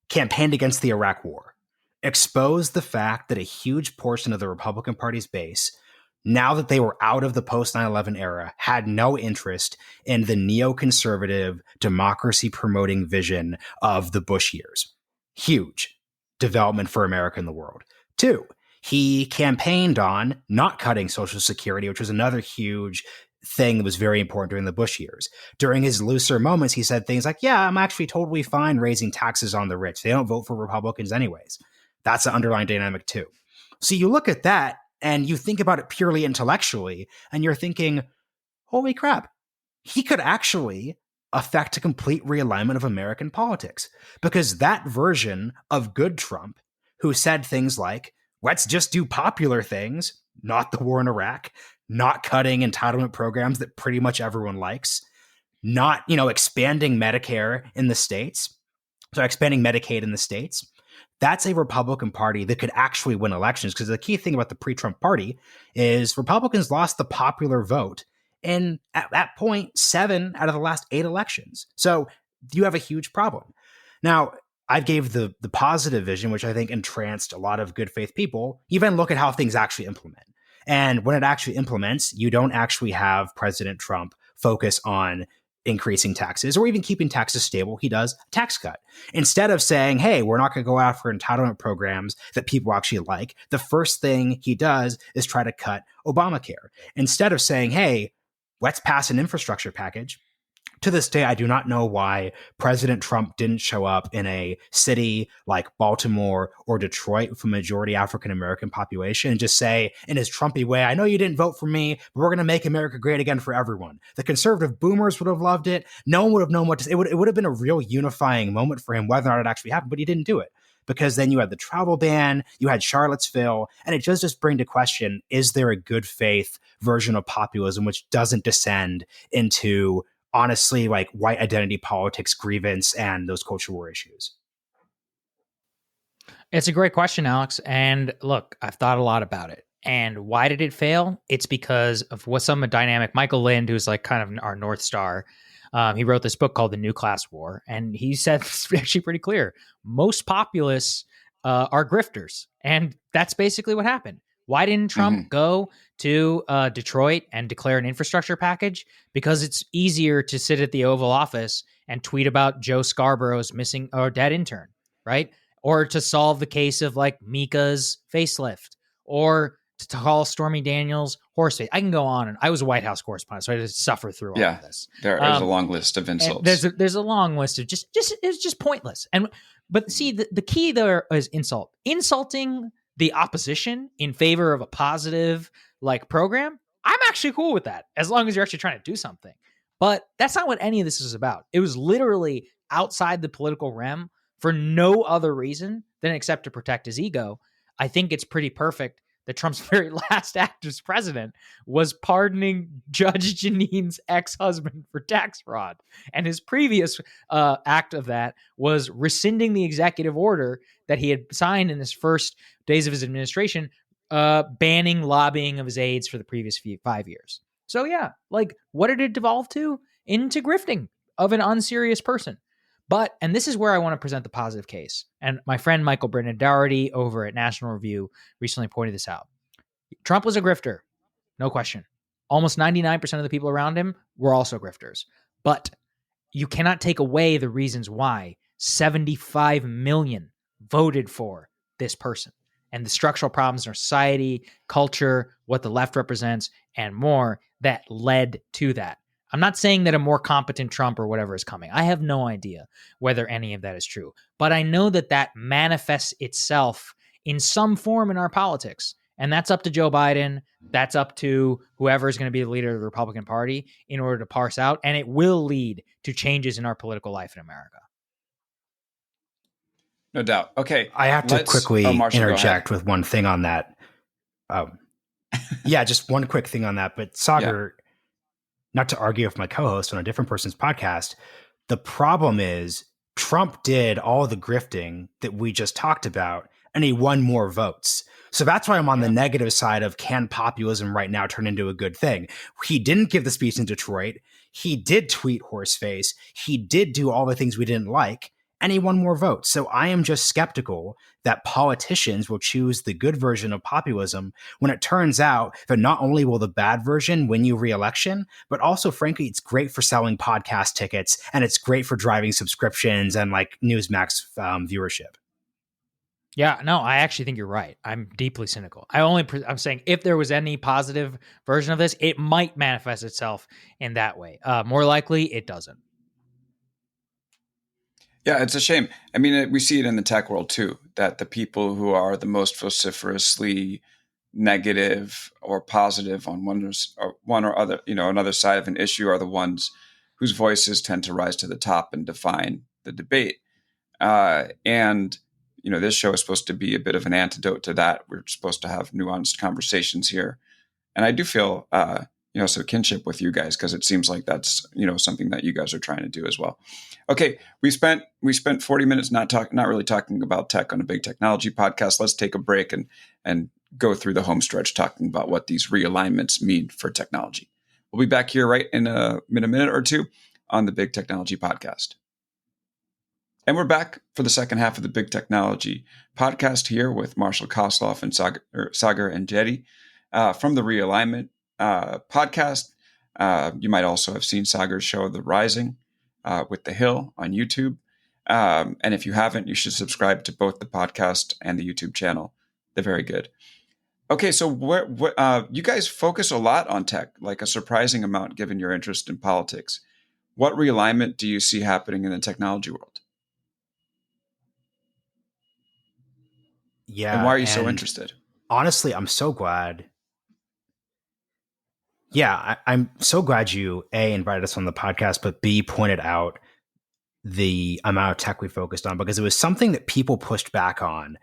Campaigned against the Iraq War, exposed the fact that a huge portion of the Republican Party's base, now that they were out of the post 9/11 era, had no interest in the neoconservative, democracy-promoting vision of the Bush years. Huge development for America and the world. 2, he campaigned on not cutting Social Security, which was another huge thing that was very important during the Bush years. During his looser moments, he said things like, yeah, I'm actually totally fine raising taxes on the rich. They don't vote for Republicans anyways. That's the underlying dynamic too. So you look at that and you think about it purely intellectually, and you're thinking, holy crap, he could actually affect a complete realignment of American politics. Because that version of good Trump, who said things like, let's just do popular things, not the war in Iraq, not cutting entitlement programs that pretty much everyone likes, not, expanding Medicare in the States, so expanding Medicaid in the States. That's a Republican Party that could actually win elections, because the key thing about the pre-Trump party is Republicans lost the popular vote in, at that point, 7 out of the last 8 elections. So you have a huge problem. Now, I gave the positive vision, which I think entranced a lot of good faith people. Even look at how things actually implement. And when it actually implements, you don't actually have President Trump focus on increasing taxes or even keeping taxes stable. He does a tax cut. Instead of saying, hey, we're not going to go after entitlement programs that people actually like, the first thing he does is try to cut Obamacare. Instead of saying, hey, let's pass an infrastructure package. To this day, I do not know why President Trump didn't show up in a city like Baltimore or Detroit with a majority African-American population and just say, in his Trumpy way, I know you didn't vote for me, but we're going to make America great again for everyone. The conservative boomers would have loved it. No one would have known what to say. It would have been a real unifying moment for him, whether or not it actually happened, but he didn't do it. Because then you had the travel ban, you had Charlottesville, and it does just bring to question, is there a good faith version of populism which doesn't descend into honestly like white identity politics, grievance, and those culture war issues? It's a great question, Alex. And look, I've thought a lot about it. And why did it fail? It's because of what some dynamic. Michael Lind, who's like kind of our North Star, he wrote this book called The New Class War. And he said it's actually pretty clear. Most populists are grifters. And that's basically what happened. Why didn't Trump go to Detroit and declare an infrastructure package? Because it's easier to sit at the Oval Office and tweet about Joe Scarborough's missing or dead intern, right? Or to solve the case of like Mika's facelift, or to call Stormy Daniels horse face. I can go on, and I was a White House correspondent, so I had to suffer through all of this. There's a long list of insults. There's a long list of just it's just pointless. But see, the key there is insulting the opposition in favor of a positive like program. I'm actually cool with that, as long as you're actually trying to do something. But that's not what any of this is about. It was literally outside the political realm for no other reason than except to protect his ego. I think it's pretty perfect that Trump's very last act as president was pardoning Judge Janine's ex-husband for tax fraud. And his previous act of that was rescinding the executive order that he had signed in his first days of his administration, banning lobbying of his aides for the previous 5 years. So yeah, like, what did it devolve to? Into grifting of an unserious person. But, and this is where I want to present the positive case. And my friend Michael Brennan Dougherty over at National Review recently pointed this out. Trump was a grifter, no question. Almost 99% of the people around him were also grifters. But you cannot take away the reasons why 75 million voted for this person, and the structural problems in our society, culture, what the left represents, and more that led to that. I'm not saying that a more competent Trump or whatever is coming. I have no idea whether any of that is true. But I know that that manifests itself in some form in our politics. And that's up to Joe Biden. That's up to whoever is going to be the leader of the Republican Party in order to parse out. And it will lead to changes in our political life in America. No doubt. Okay. I have to quickly Marshall, interject with one thing on that. Yeah, just one quick thing on that. But Saagar, not to argue with my co-host on a different person's podcast, the problem is Trump did all the grifting that we just talked about, and he won more votes. So that's why I'm on the negative side of, can populism right now turn into a good thing? He didn't give the speech in Detroit. He did tweet horseface. He did do all the things we didn't like, and he won more votes. So I am just skeptical that politicians will choose the good version of populism when it turns out that not only will the bad version win you re-election, but also, frankly, it's great for selling podcast tickets, and it's great for driving subscriptions and like Newsmax viewership. Yeah, no, I actually think you're right. I'm deeply cynical. I'm saying if there was any positive version of this, it might manifest itself in that way. More likely, it doesn't. Yeah, it's a shame. I mean, we see it in the tech world too, that the people who are the most vociferously negative or positive on one or other, another side of an issue are the ones whose voices tend to rise to the top and define the debate. And this show is supposed to be a bit of an antidote to that. We're supposed to have nuanced conversations here. And I do feel, some kinship with you guys, because it seems like that's, something that you guys are trying to do as well. Okay. We spent 40 minutes not really talking about tech on a big technology podcast. Let's take a break and go through the home stretch talking about what these realignments mean for technology. We'll be back here right in a minute or two on the Big Technology Podcast. And we're back for the second half of the Big Technology Podcast here with Marshall Kosloff and Saagar Enjeti from the Realignment podcast. You might also have seen Saagar's show, The Rising, with The Hill on YouTube. And if you haven't, you should subscribe to both the podcast and the YouTube channel. They're very good. Okay, so you guys focus a lot on tech, like a surprising amount given your interest in politics. What realignment do you see happening in the technology world? Yeah. And why are you so interested? Honestly, I'm so glad. Yeah, I'm so glad you, A, invited us on the podcast, but B, pointed out the amount of tech we focused on, because it was something that people pushed back on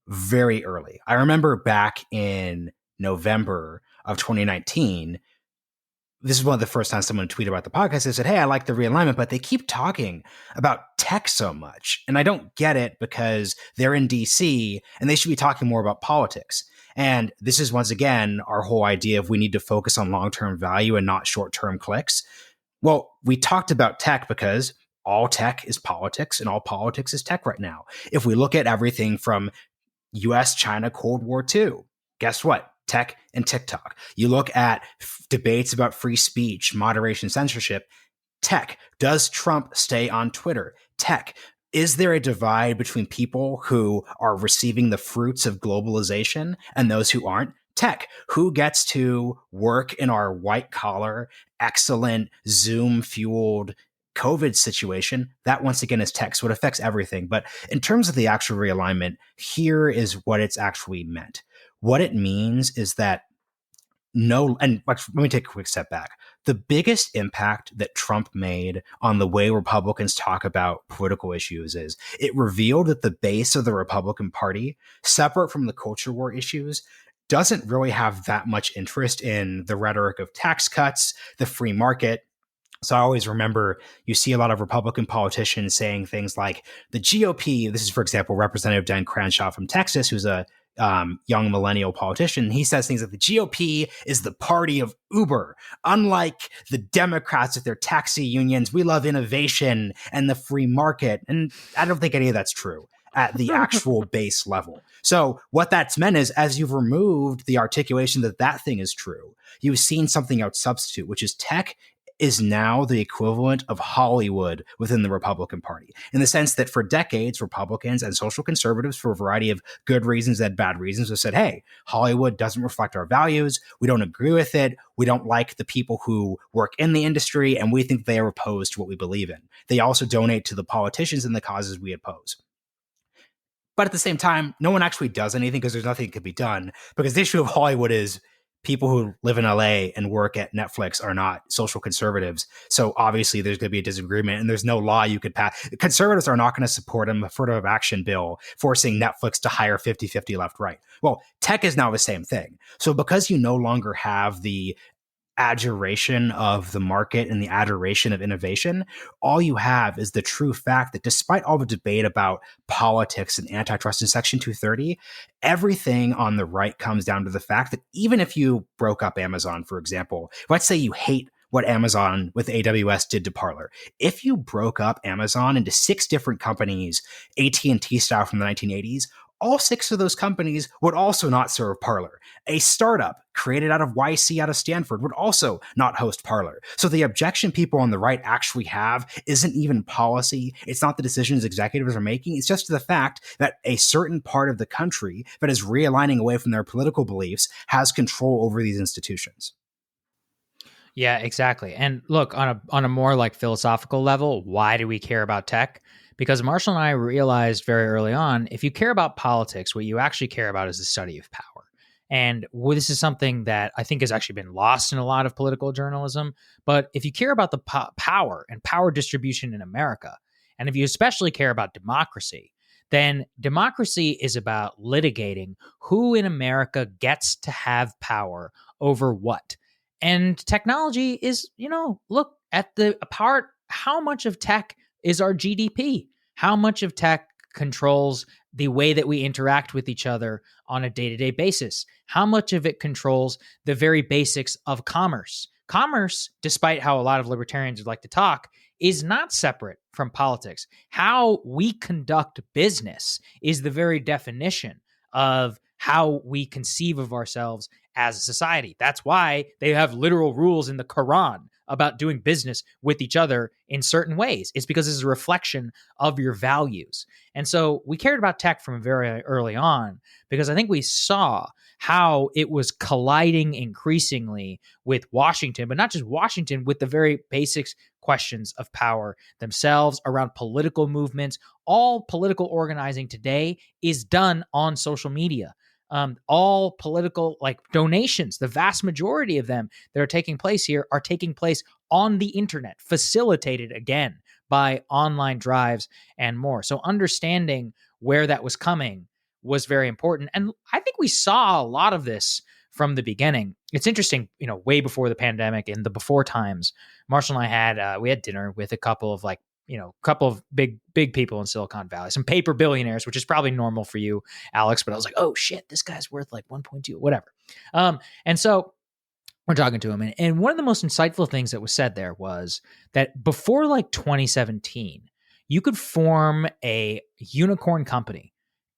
very early. I remember back in November of 2019, this is one of the first times someone tweeted about the podcast. They said, hey, I like the realignment, but they keep talking about tech so much. And I don't get it, because they're in DC and they should be talking more about politics. And this is, once again, our whole idea of we need to focus on long-term value and not short-term clicks. Well, we talked about tech because all tech is politics and all politics is tech right now. If we look at everything from US, China, Cold War II, guess what? Tech and TikTok. You look at debates about free speech, moderation, censorship, tech. Does Trump stay on Twitter? Tech. Is there a divide between people who are receiving the fruits of globalization and those who aren't? Tech. Who gets to work in our white collar, excellent Zoom fueled COVID situation? That, once again, is tech. So it affects everything. But in terms of the actual realignment, here is what it's actually meant. What it means is that and let me take a quick step back. The biggest impact that Trump made on the way Republicans talk about political issues is it revealed that the base of the Republican Party, separate from the culture war issues, doesn't really have that much interest in the rhetoric of tax cuts, the free market. So I always remember you see a lot of Republican politicians saying things like the GOP. This is, for example, Representative Dan Crenshaw from Texas, who's a young millennial politician. He says things like the GOP is the party of Uber. Unlike the Democrats with their taxi unions, we love innovation and the free market. And I don't think any of that's true at the actual base level. So what that's meant is, as you've removed the articulation that that thing is true, you've seen something else substitute, which is tech is now the equivalent of Hollywood within the Republican Party, in the sense that for decades, Republicans and social conservatives, for a variety of good reasons and bad reasons, have said, hey, Hollywood doesn't reflect our values. We don't agree with it. We don't like the people who work in the industry, and we think they are opposed to what we believe in. They also donate to the politicians and the causes we oppose. But at the same time, no one actually does anything because there's nothing that can be done, because the issue of Hollywood is people who live in LA and work at Netflix are not social conservatives. So obviously there's going to be a disagreement, and there's no law you could pass. Conservatives are not going to support an affirmative action bill forcing Netflix to hire 50-50 left-right. Well, tech is now the same thing. So because you no longer have the adoration of the market and the adoration of innovation, all you have is the true fact that despite all the debate about politics and antitrust in Section 230, everything on the right comes down to the fact that even if you broke up Amazon, for example, let's say you hate what Amazon with AWS did to Parler. If you broke up Amazon into 6 different companies, AT&T style from the 1980s, all 6 of those companies would also not serve Parler. A startup created out of YC out of Stanford would also not host Parler. So the objection people on the right actually have isn't even policy. It's not the decisions executives are making. It's just the fact that a certain part of the country that is realigning away from their political beliefs has control over these institutions. Yeah, exactly. And look, on a more like philosophical level, why do we care about tech? Because Marshall and I realized very early on, if you care about politics, what you actually care about is the study of power. And this is something that I think has actually been lost in a lot of political journalism. But if you care about the power and power distribution in America, and if you especially care about democracy, then democracy is about litigating who in America gets to have power over what. And technology is, look at the part, how much of tech is our GDP? How much of tech controls the way that we interact with each other on a day-to-day basis? How much of it controls the very basics of commerce? Commerce, despite how a lot of libertarians would like to talk, is not separate from politics. How we conduct business is the very definition of how we conceive of ourselves as a society. That's why they have literal rules in the Quran about doing business with each other in certain ways. It's because it's a reflection of your values. And so we cared about tech from very early on because I think we saw how it was colliding increasingly with Washington, but not just Washington, with the very basic questions of power themselves around political movements. All political organizing today is done on social media. All political donations, the vast majority of them that are taking place here are taking place on the internet, facilitated again by online drives and more. So understanding where that was coming was very important. And I think we saw a lot of this from the beginning. It's interesting, way before the pandemic, in the before times, Marshall and I we had dinner with a couple of big people in Silicon Valley, some paper billionaires, which is probably normal for you, Alex. But I was like, oh shit, this guy's worth like 1.2, whatever. And so we're talking to him. And one of the most insightful things that was said there was that before 2017, you could form a unicorn company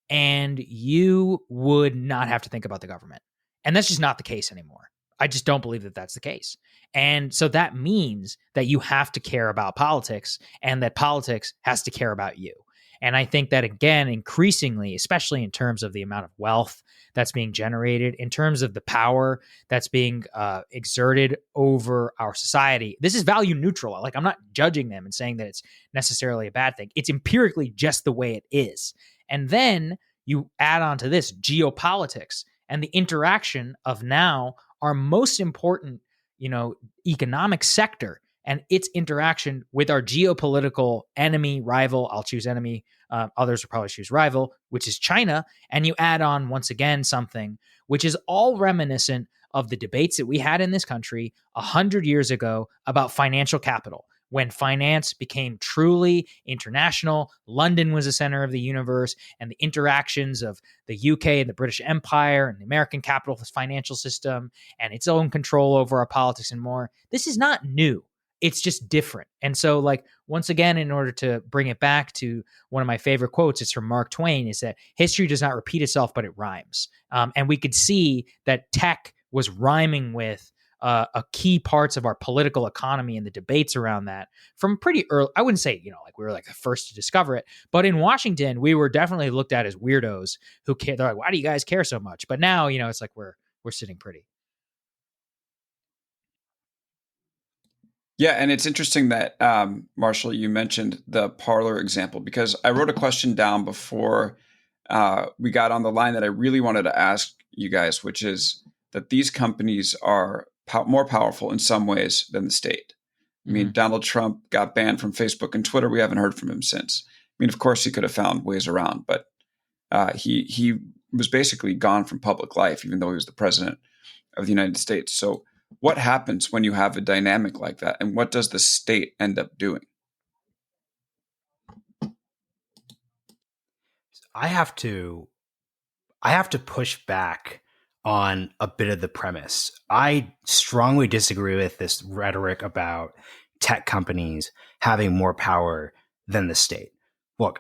and you would not have to think about the government. And that's just not the case anymore. I just don't believe that that's the case. And so that means that you have to care about politics and that politics has to care about you. And I think that, again, increasingly, especially in terms of the amount of wealth that's being generated, in terms of the power that's being exerted over our society, this is value neutral. I'm not judging them and saying that it's necessarily a bad thing. It's empirically just the way it is. And then you add on to this geopolitics and the interaction of now our most important, economic sector and its interaction with our geopolitical enemy, rival, I'll choose enemy, others will probably choose rival, which is China, and you add on once again something which is all reminiscent of the debates that we had in this country 100 years ago about financial capital. When finance became truly international, London was the center of the universe, and the interactions of the UK and the British Empire and the American capitalist financial system and its own control over our politics and more. This is not new. It's just different. And so, like, once again, in order to bring it back to one of my favorite quotes, it's from Mark Twain, is that history does not repeat itself, but it rhymes. And we could see that tech was rhyming with a key parts of our political economy and the debates around that from pretty early. I wouldn't say, like we were like the first to discover it, but in Washington, we were definitely looked at as weirdos who care. They're like, why do you guys care so much? But now, it's like we're sitting pretty. Yeah, and it's interesting that, Marshall, you mentioned the Parler example, because I wrote a question down before we got on the line that I really wanted to ask you guys, which is that these companies are more powerful in some ways than the state. I mean, Donald Trump got banned from Facebook and Twitter. We haven't heard from him since. I mean, of course, he could have found ways around, but he was basically gone from public life, even though he was the president of the United States. So what happens when you have a dynamic like that, and what does the state end up doing? I have to push back on a bit of the premise. I strongly disagree with this rhetoric about tech companies having more power than the state. Look,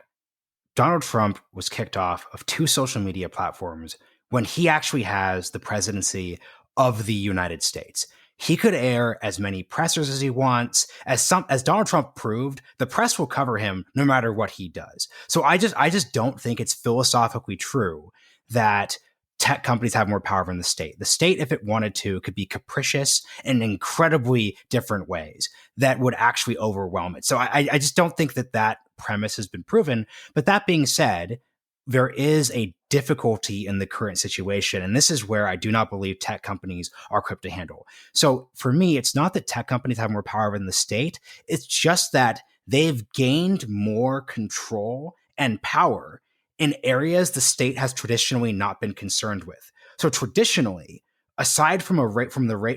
Donald Trump was kicked off of 2 social media platforms when he actually has the presidency of the United States. He could air as many pressers as he wants. As Donald Trump proved, the press will cover him no matter what he does. So I just don't think it's philosophically true that tech companies have more power than the state. The state, if it wanted to, could be capricious in incredibly different ways that would actually overwhelm it. So I just don't think that premise has been proven. But that being said, there is a difficulty in the current situation. And this is where I do not believe tech companies are equipped to handle. So for me, it's not that tech companies have more power than the state. It's just that they've gained more control and power in areas the state has traditionally not been concerned with. So traditionally, aside from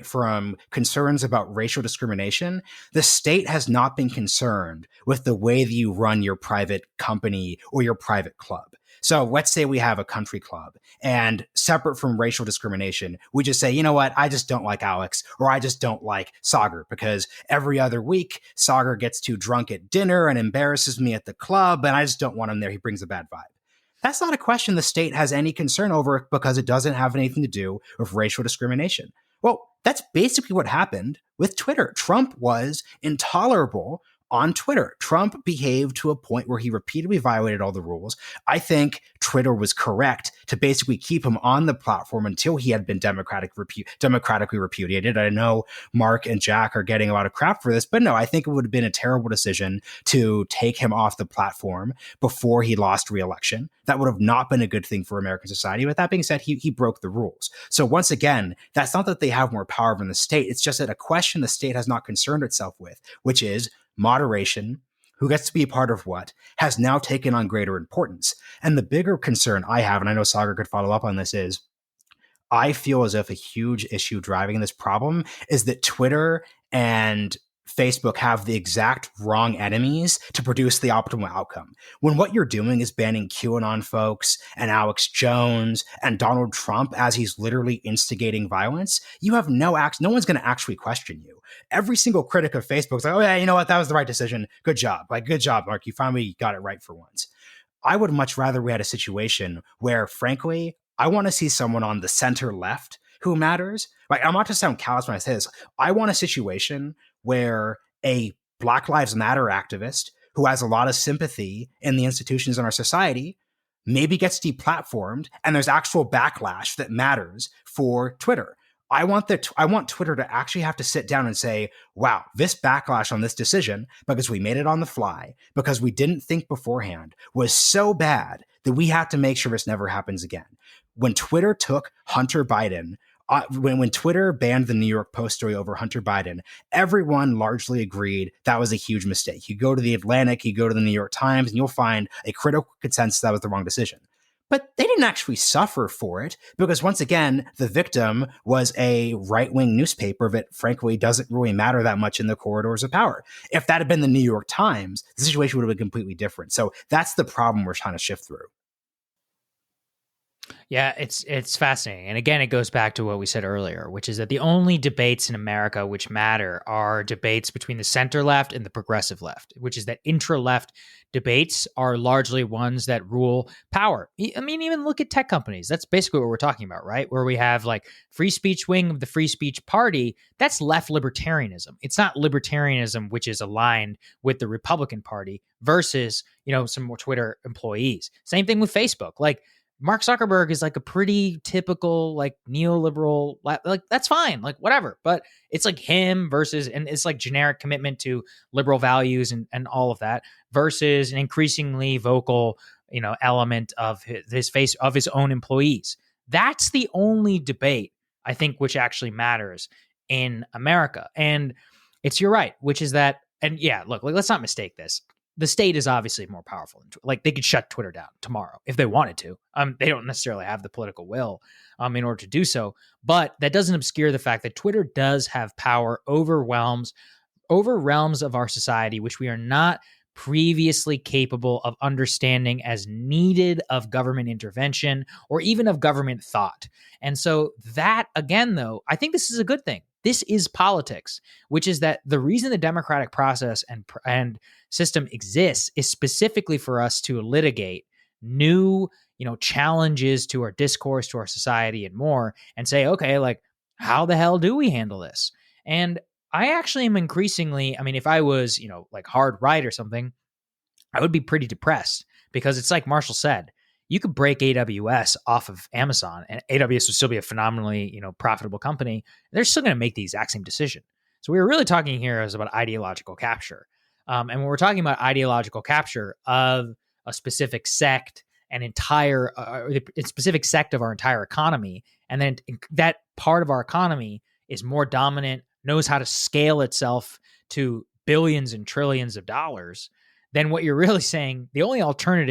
from concerns about racial discrimination, the state has not been concerned with the way that you run your private company or your private club. So let's say we have a country club, and separate from racial discrimination, we just say, you know what, I just don't like Alex, or I just don't like Saagar, because every other week Saagar gets too drunk at dinner and embarrasses me at the club, and I just don't want him there. He brings a bad vibe. That's not a question the state has any concern over, because it doesn't have anything to do with racial discrimination. Well, that's basically what happened with Twitter. Trump was intolerable on Twitter. Trump behaved to a point where he repeatedly violated all the rules. I think Twitter was correct to basically keep him on the platform until he had been democratically repudiated. I know Mark and Jack are getting a lot of crap for this, but no, I think it would have been a terrible decision to take him off the platform before he lost re-election. That would have not been a good thing for American society. But that being said, he broke the rules. So once again, that's not that they have more power than the state. It's just that a question the state has not concerned itself with, which is moderation, who gets to be a part of what, has now taken on greater importance. And the bigger concern I have, and I know Saagar could follow up on this, is I feel as if a huge issue driving this problem is that Twitter and Facebook have the exact wrong enemies to produce the optimal outcome. When what you're doing is banning QAnon folks and Alex Jones and Donald Trump as he's literally instigating violence, you have no one's going to actually question you. Every single critic of Facebook is like, oh yeah, you know what? That was the right decision. Good job. Good job, Mark. You finally got it right for once. I would much rather we had a situation where, frankly, I want to see someone on the center left who matters. I'm not to sound callous when I say this. I want a situation where a Black Lives Matter activist who has a lot of sympathy in the institutions in our society maybe gets deplatformed, and there's actual backlash that matters for Twitter. I want Twitter to actually have to sit down and say, wow, this backlash on this decision, because we made it on the fly, because we didn't think beforehand, was so bad that we have to make sure this never happens again. When Twitter took Hunter Biden when Twitter banned the New York Post story over Hunter Biden, everyone largely agreed that was a huge mistake. You go to the Atlantic, you go to the New York Times, and you'll find a critical consensus that was the wrong decision. But they didn't actually suffer for it because, once again, the victim was a right-wing newspaper that, frankly, doesn't really matter that much in the corridors of power. If that had been the New York Times, the situation would have been completely different. So that's the problem we're trying to shift through. Yeah, it's fascinating. And again, it goes back to what we said earlier, which is that the only debates in America which matter are debates between the center left and the progressive left, which is that intra-left debates are largely ones that rule power. I mean, even look at tech companies. That's basically what we're talking about, right? Where we have like free speech wing of the free speech party. That's left libertarianism. It's not libertarianism, which is aligned with the Republican Party versus, some more Twitter employees. Same thing with Facebook. Like, Mark Zuckerberg is like a pretty typical like neoliberal, like that's fine, like whatever. But it's like him versus, and it's like generic commitment to liberal values and all of that versus an increasingly vocal, element of his own employees. That's the only debate I think which actually matters in America. And you're right, which is that, and yeah, look, like, let's not mistake this. The state is obviously more powerful. Like they could shut Twitter down tomorrow if they wanted to. They don't necessarily have the political will in order to do so. But that doesn't obscure the fact that Twitter does have power over realms of our society, which we are not previously capable of understanding as needed of government intervention or even of government thought. And so that, again, though, I think this is a good thing. This is politics, which is that the reason the democratic process and system exists is specifically for us to litigate new, challenges to our discourse, to our society, and more, and say, okay, like, how the hell do we handle this? And I actually am increasingly, I mean, if I was, like hard right or something, I would be pretty depressed because it's like Marshall said, you could break AWS off of Amazon and AWS would still be a phenomenally, profitable company. They're still going to make the exact same decision. So we were really talking here is about ideological capture. And when we're talking about ideological capture of a specific sect, a specific sect of our entire economy, and then that part of our economy is more dominant, knows how to scale itself to billions and trillions of dollars, then what you're really saying, the only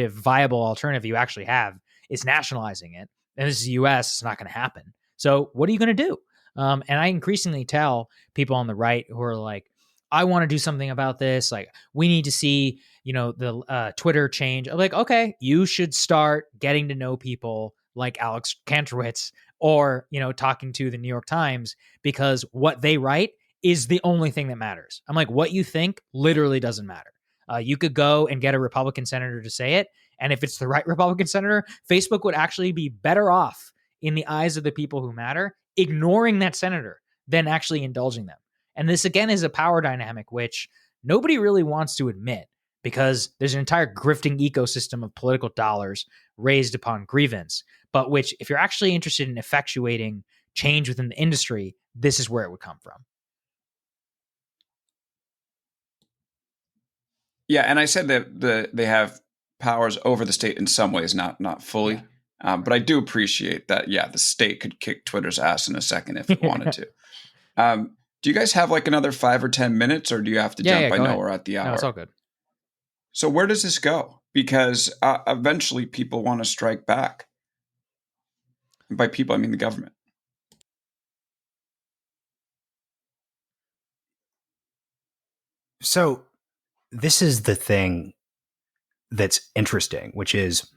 viable alternative you actually have is nationalizing it. And this is the US, it's not going to happen. So what are you going to do? And I increasingly tell people on the right who are like, I want to do something about this. Like, we need to see, the Twitter change. I'm like, okay, you should start getting to know people like Alex Kantrowitz or, talking to the New York Times, because what they write is the only thing that matters. I'm like, what you think literally doesn't matter. You could go and get a Republican senator to say it. And if it's the right Republican senator, Facebook would actually be better off in the eyes of the people who matter, ignoring that senator than actually indulging them. And this, again, is a power dynamic, which nobody really wants to admit because there's an entire grifting ecosystem of political dollars raised upon grievance, but which, if you're actually interested in effectuating change within the industry, this is where it would come from. Yeah, and I said that they have powers over the state in some ways, not fully. Yeah. But I do appreciate that, yeah, the state could kick Twitter's ass in a second if it wanted to. Do you guys have like another 5 or 10 minutes, or do you have to jump? I know we're at the hour. No, it's all good. So where does this go? Because eventually people want to strike back. And by people, I mean the government. So this is the thing that's interesting, which is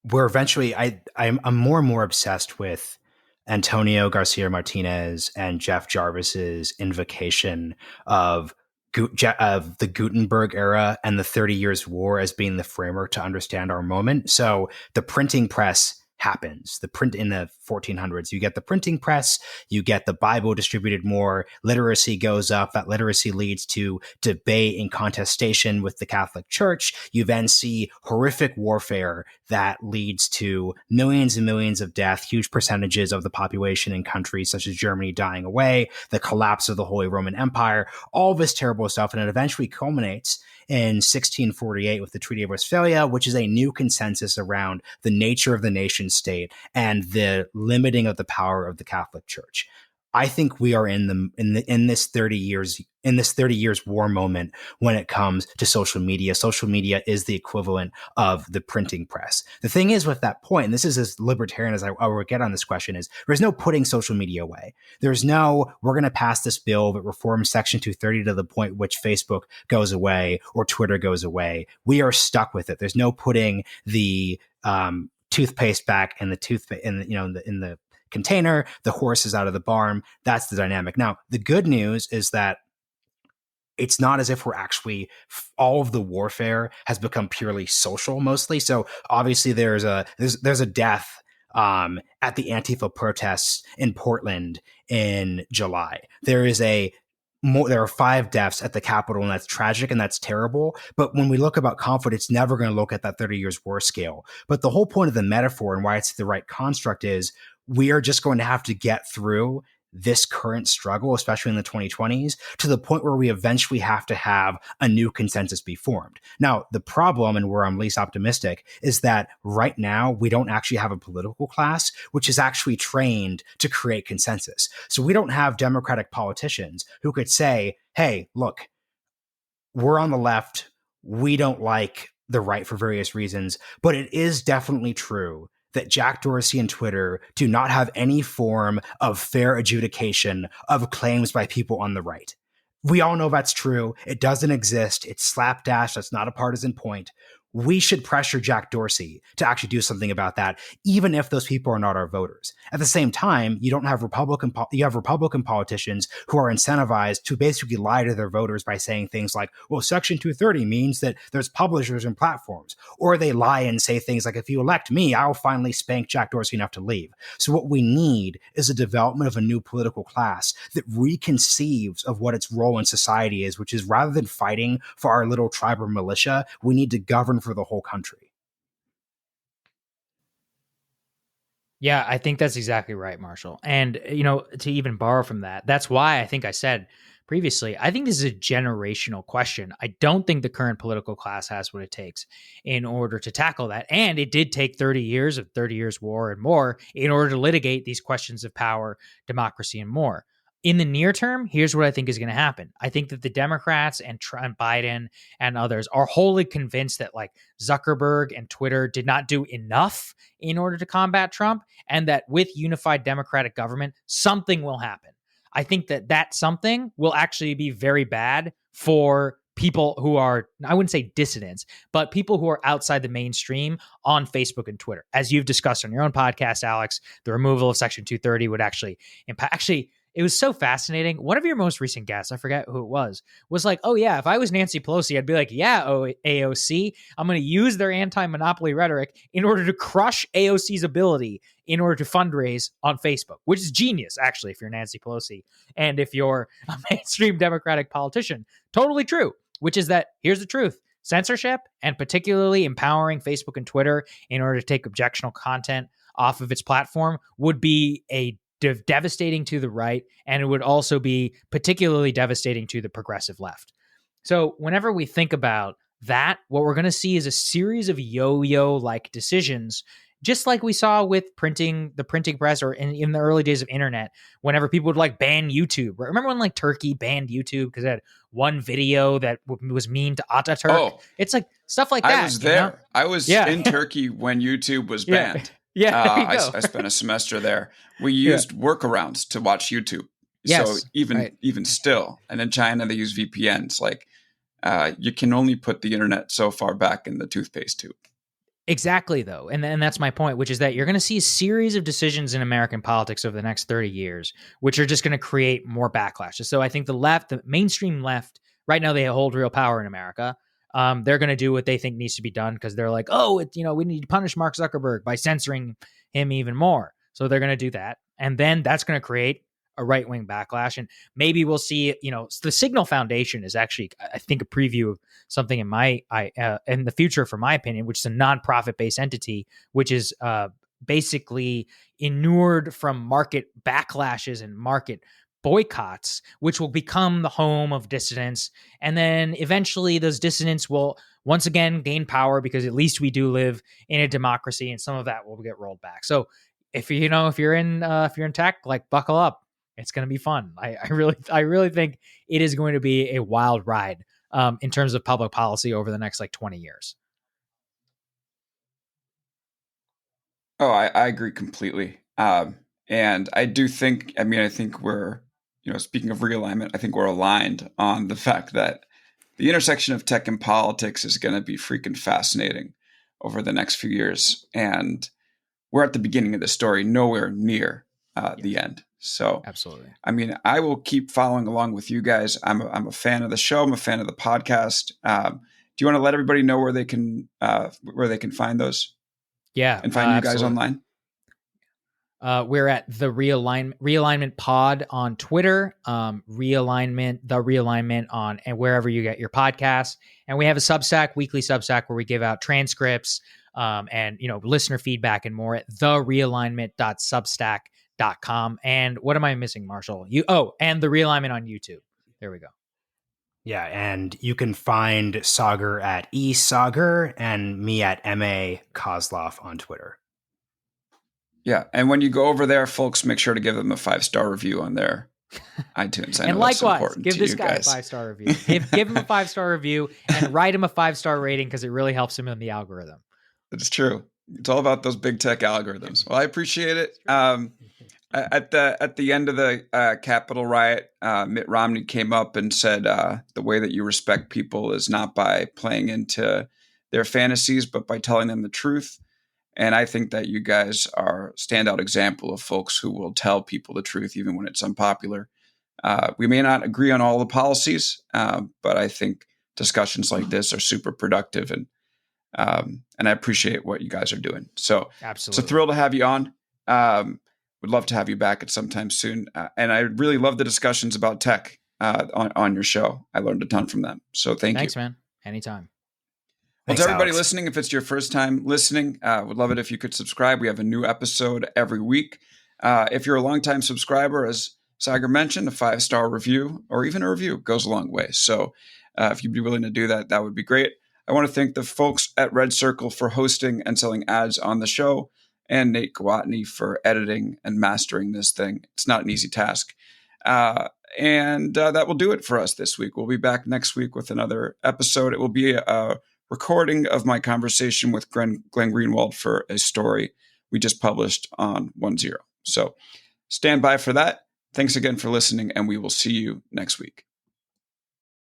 we're eventually, I'm more and more obsessed with Antonio Garcia Martinez and Jeff Jarvis's invocation of the Gutenberg era and the 30 Years' War as being the framework to understand our moment. So the printing press happens. The print in the 1400s, you get the printing press, you get the Bible distributed more, literacy goes up. That literacy leads to debate and contestation with the Catholic Church. You then see horrific warfare that leads to millions and millions of death, huge percentages of the population in countries such as Germany dying away, the collapse of the Holy Roman Empire, all this terrible stuff. And it eventually culminates in 1648 with the Treaty of Westphalia, which is a new consensus around the nature of the nation state and the limiting of the power of the Catholic Church. I think we are in this 30 years war moment when it comes to social media. Social media is the equivalent of the printing press. The thing is with that point, and this is as libertarian as I will get on this question, is there's no putting social media away. There's no, we're going to pass this bill that reforms Section 230 to the point which Facebook goes away or Twitter goes away. We are stuck with it. There's no putting the toothpaste back in the toothpaste in the container, the horse is out of the barn. That's the dynamic. Now, the good news is that it's not as if we're actually, all of the warfare has become purely social mostly. So obviously there's a death at the Antifa protests in Portland in July. There are 5 deaths at the Capitol, and that's tragic and that's terrible. But when we look about conflict, it's never going to look at that 30 years war scale. But the whole point of the metaphor and why it's the right construct is we are just going to have to get through this current struggle, especially in the 2020s, to the point where we eventually have to have a new consensus be formed. Now, the problem, and where I'm least optimistic, is that right now we don't actually have a political class which is actually trained to create consensus. So we don't have Democratic politicians who could say, hey, look, we're on the left, we don't like the right for various reasons, but it is definitely true that Jack Dorsey and Twitter do not have any form of fair adjudication of claims by people on the right. We all know that's true. It doesn't exist. It's slapdash. That's not a partisan point. We should pressure Jack Dorsey to actually do something about that, even if those people are not our voters. At the same time, you have Republican politicians who are incentivized to basically lie to their voters by saying things like, well, Section 230 means that there's publishers and platforms. Or they lie and say things like, if you elect me, I'll finally spank Jack Dorsey enough to leave. So what we need is a development of a new political class that reconceives of what its role in society is, which is rather than fighting for our little tribe or militia, we need to govern for the whole country. Yeah, I think that's exactly right, Marshall. And, to even borrow from that, that's why I think I said previously, I think this is a generational question. I don't think the current political class has what it takes in order to tackle that. And it did take 30 years of 30 years war and more in order to litigate these questions of power, democracy, and more. In the near term, here's what I think is going to happen. I think that the Democrats and Biden and others are wholly convinced that like Zuckerberg and Twitter did not do enough in order to combat Trump, and that with unified democratic government, something will happen. I think that something will actually be very bad for people who are, I wouldn't say dissidents, but people who are outside the mainstream on Facebook and Twitter. As you've discussed on your own podcast, Alex, the removal of Section 230 would actually impact. Actually, it was so fascinating. One of your most recent guests, I forget who it was like, oh yeah, if I was Nancy Pelosi, I'd be like, yeah, AOC, I'm going to use their anti-monopoly rhetoric in order to crush AOC's ability in order to fundraise on Facebook, which is genius, actually, if you're Nancy Pelosi. And if you're a mainstream Democratic politician, totally true, which is that here's the truth. Censorship, and particularly empowering Facebook and Twitter in order to take objectionable content off of its platform, would be a devastating to the right, and it would also be particularly devastating to the progressive left. So whenever we think about that, what we're going to see is a series of yo-yo-like decisions, just like we saw with the printing press, or in the early days of internet, whenever people would like ban YouTube. Remember when like Turkey banned YouTube because it had one video that was mean to Ataturk? Oh, it's like stuff like that. I was there. I was in Turkey when YouTube was banned. Yeah, I spent a semester there. We used workarounds to watch YouTube. Yes, so even still, and in China they use VPNs. Like you can only put the internet so far back in the toothpaste tube. Exactly, though, and that's my point, which is that you're going to see a series of decisions in American politics over the next 30 years, which are just going to create more backlashes. So I think the mainstream left, right now they hold real power in America. They're going to do what they think needs to be done because they're like, oh, we need to punish Mark Zuckerberg by censoring him even more. So they're going to do that. And then that's going to create a right-wing backlash. And maybe we'll see, the Signal Foundation is actually, I think, a preview of something in the future, for my opinion, which is a nonprofit-based entity, which is basically inured from market backlashes and market boycotts, which will become the home of dissidents. And then eventually those dissidents will once again gain power, because at least we do live in a democracy, and some of that will get rolled back. So if you're in tech, like, buckle up. It's going to be fun. I really think it is going to be a wild ride in terms of public policy over the next like 20 years. Oh, I agree completely. And I do think, I think we're, speaking of realignment, I think we're aligned on the fact that the intersection of tech and politics is going to be freaking fascinating over the next few years. And we're at the beginning of the story, nowhere near the end. So, absolutely. I will keep following along with you guys. I'm a fan of the show. I'm a fan of the podcast. Do you want to let everybody know where they can find those? Yeah, And find you guys absolutely. online? We're at the Realignment Pod on Twitter, the Realignment on, and wherever you get your podcasts. And we have a Substack, weekly Substack, where we give out transcripts and listener feedback and more at therealignment.substack.com. And what am I missing, Marshall? And the Realignment on YouTube. There we go. Yeah, and you can find Saagar at eSaagar and me at MA Kosloff on Twitter. Yeah, and when you go over there, folks, make sure to give them a 5-star review on their iTunes. And likewise, give this guy a 5-star review. Give him a 5-star review and write him a 5-star rating, because it really helps him in the algorithm. It's true. It's all about those big tech algorithms. Well, I appreciate it. At the end of the Capitol riot, Mitt Romney came up and said the way that you respect people is not by playing into their fantasies, but by telling them the truth. And I think that you guys are a standout example of folks who will tell people the truth, even when it's unpopular. We may not agree on all the policies, but I think discussions like this are super productive, and I appreciate what you guys are doing. So absolutely, it's a thrill to have you on. Would love to have you back at some time soon. And I really love the discussions about tech on your show. I learned a ton from them. So thanks, you. Thanks, man. Anytime. Well, to everybody listening, if it's your first time listening, would love it if you could subscribe. We have a new episode every week. If you're a longtime subscriber, as Saagar mentioned, a 5-star review or even a review goes a long way. So if you'd be willing to do that, that would be great. I want to thank the folks at Red Circle for hosting and selling ads on the show, and Nate Kawatney for editing and mastering this thing. It's not an easy task. And that will do it for us this week. We'll be back next week with another episode. It will be a recording of my conversation with Glenn Greenwald for a story we just published on 1-0. So stand by for that. Thanks again for listening, and we will see you next week.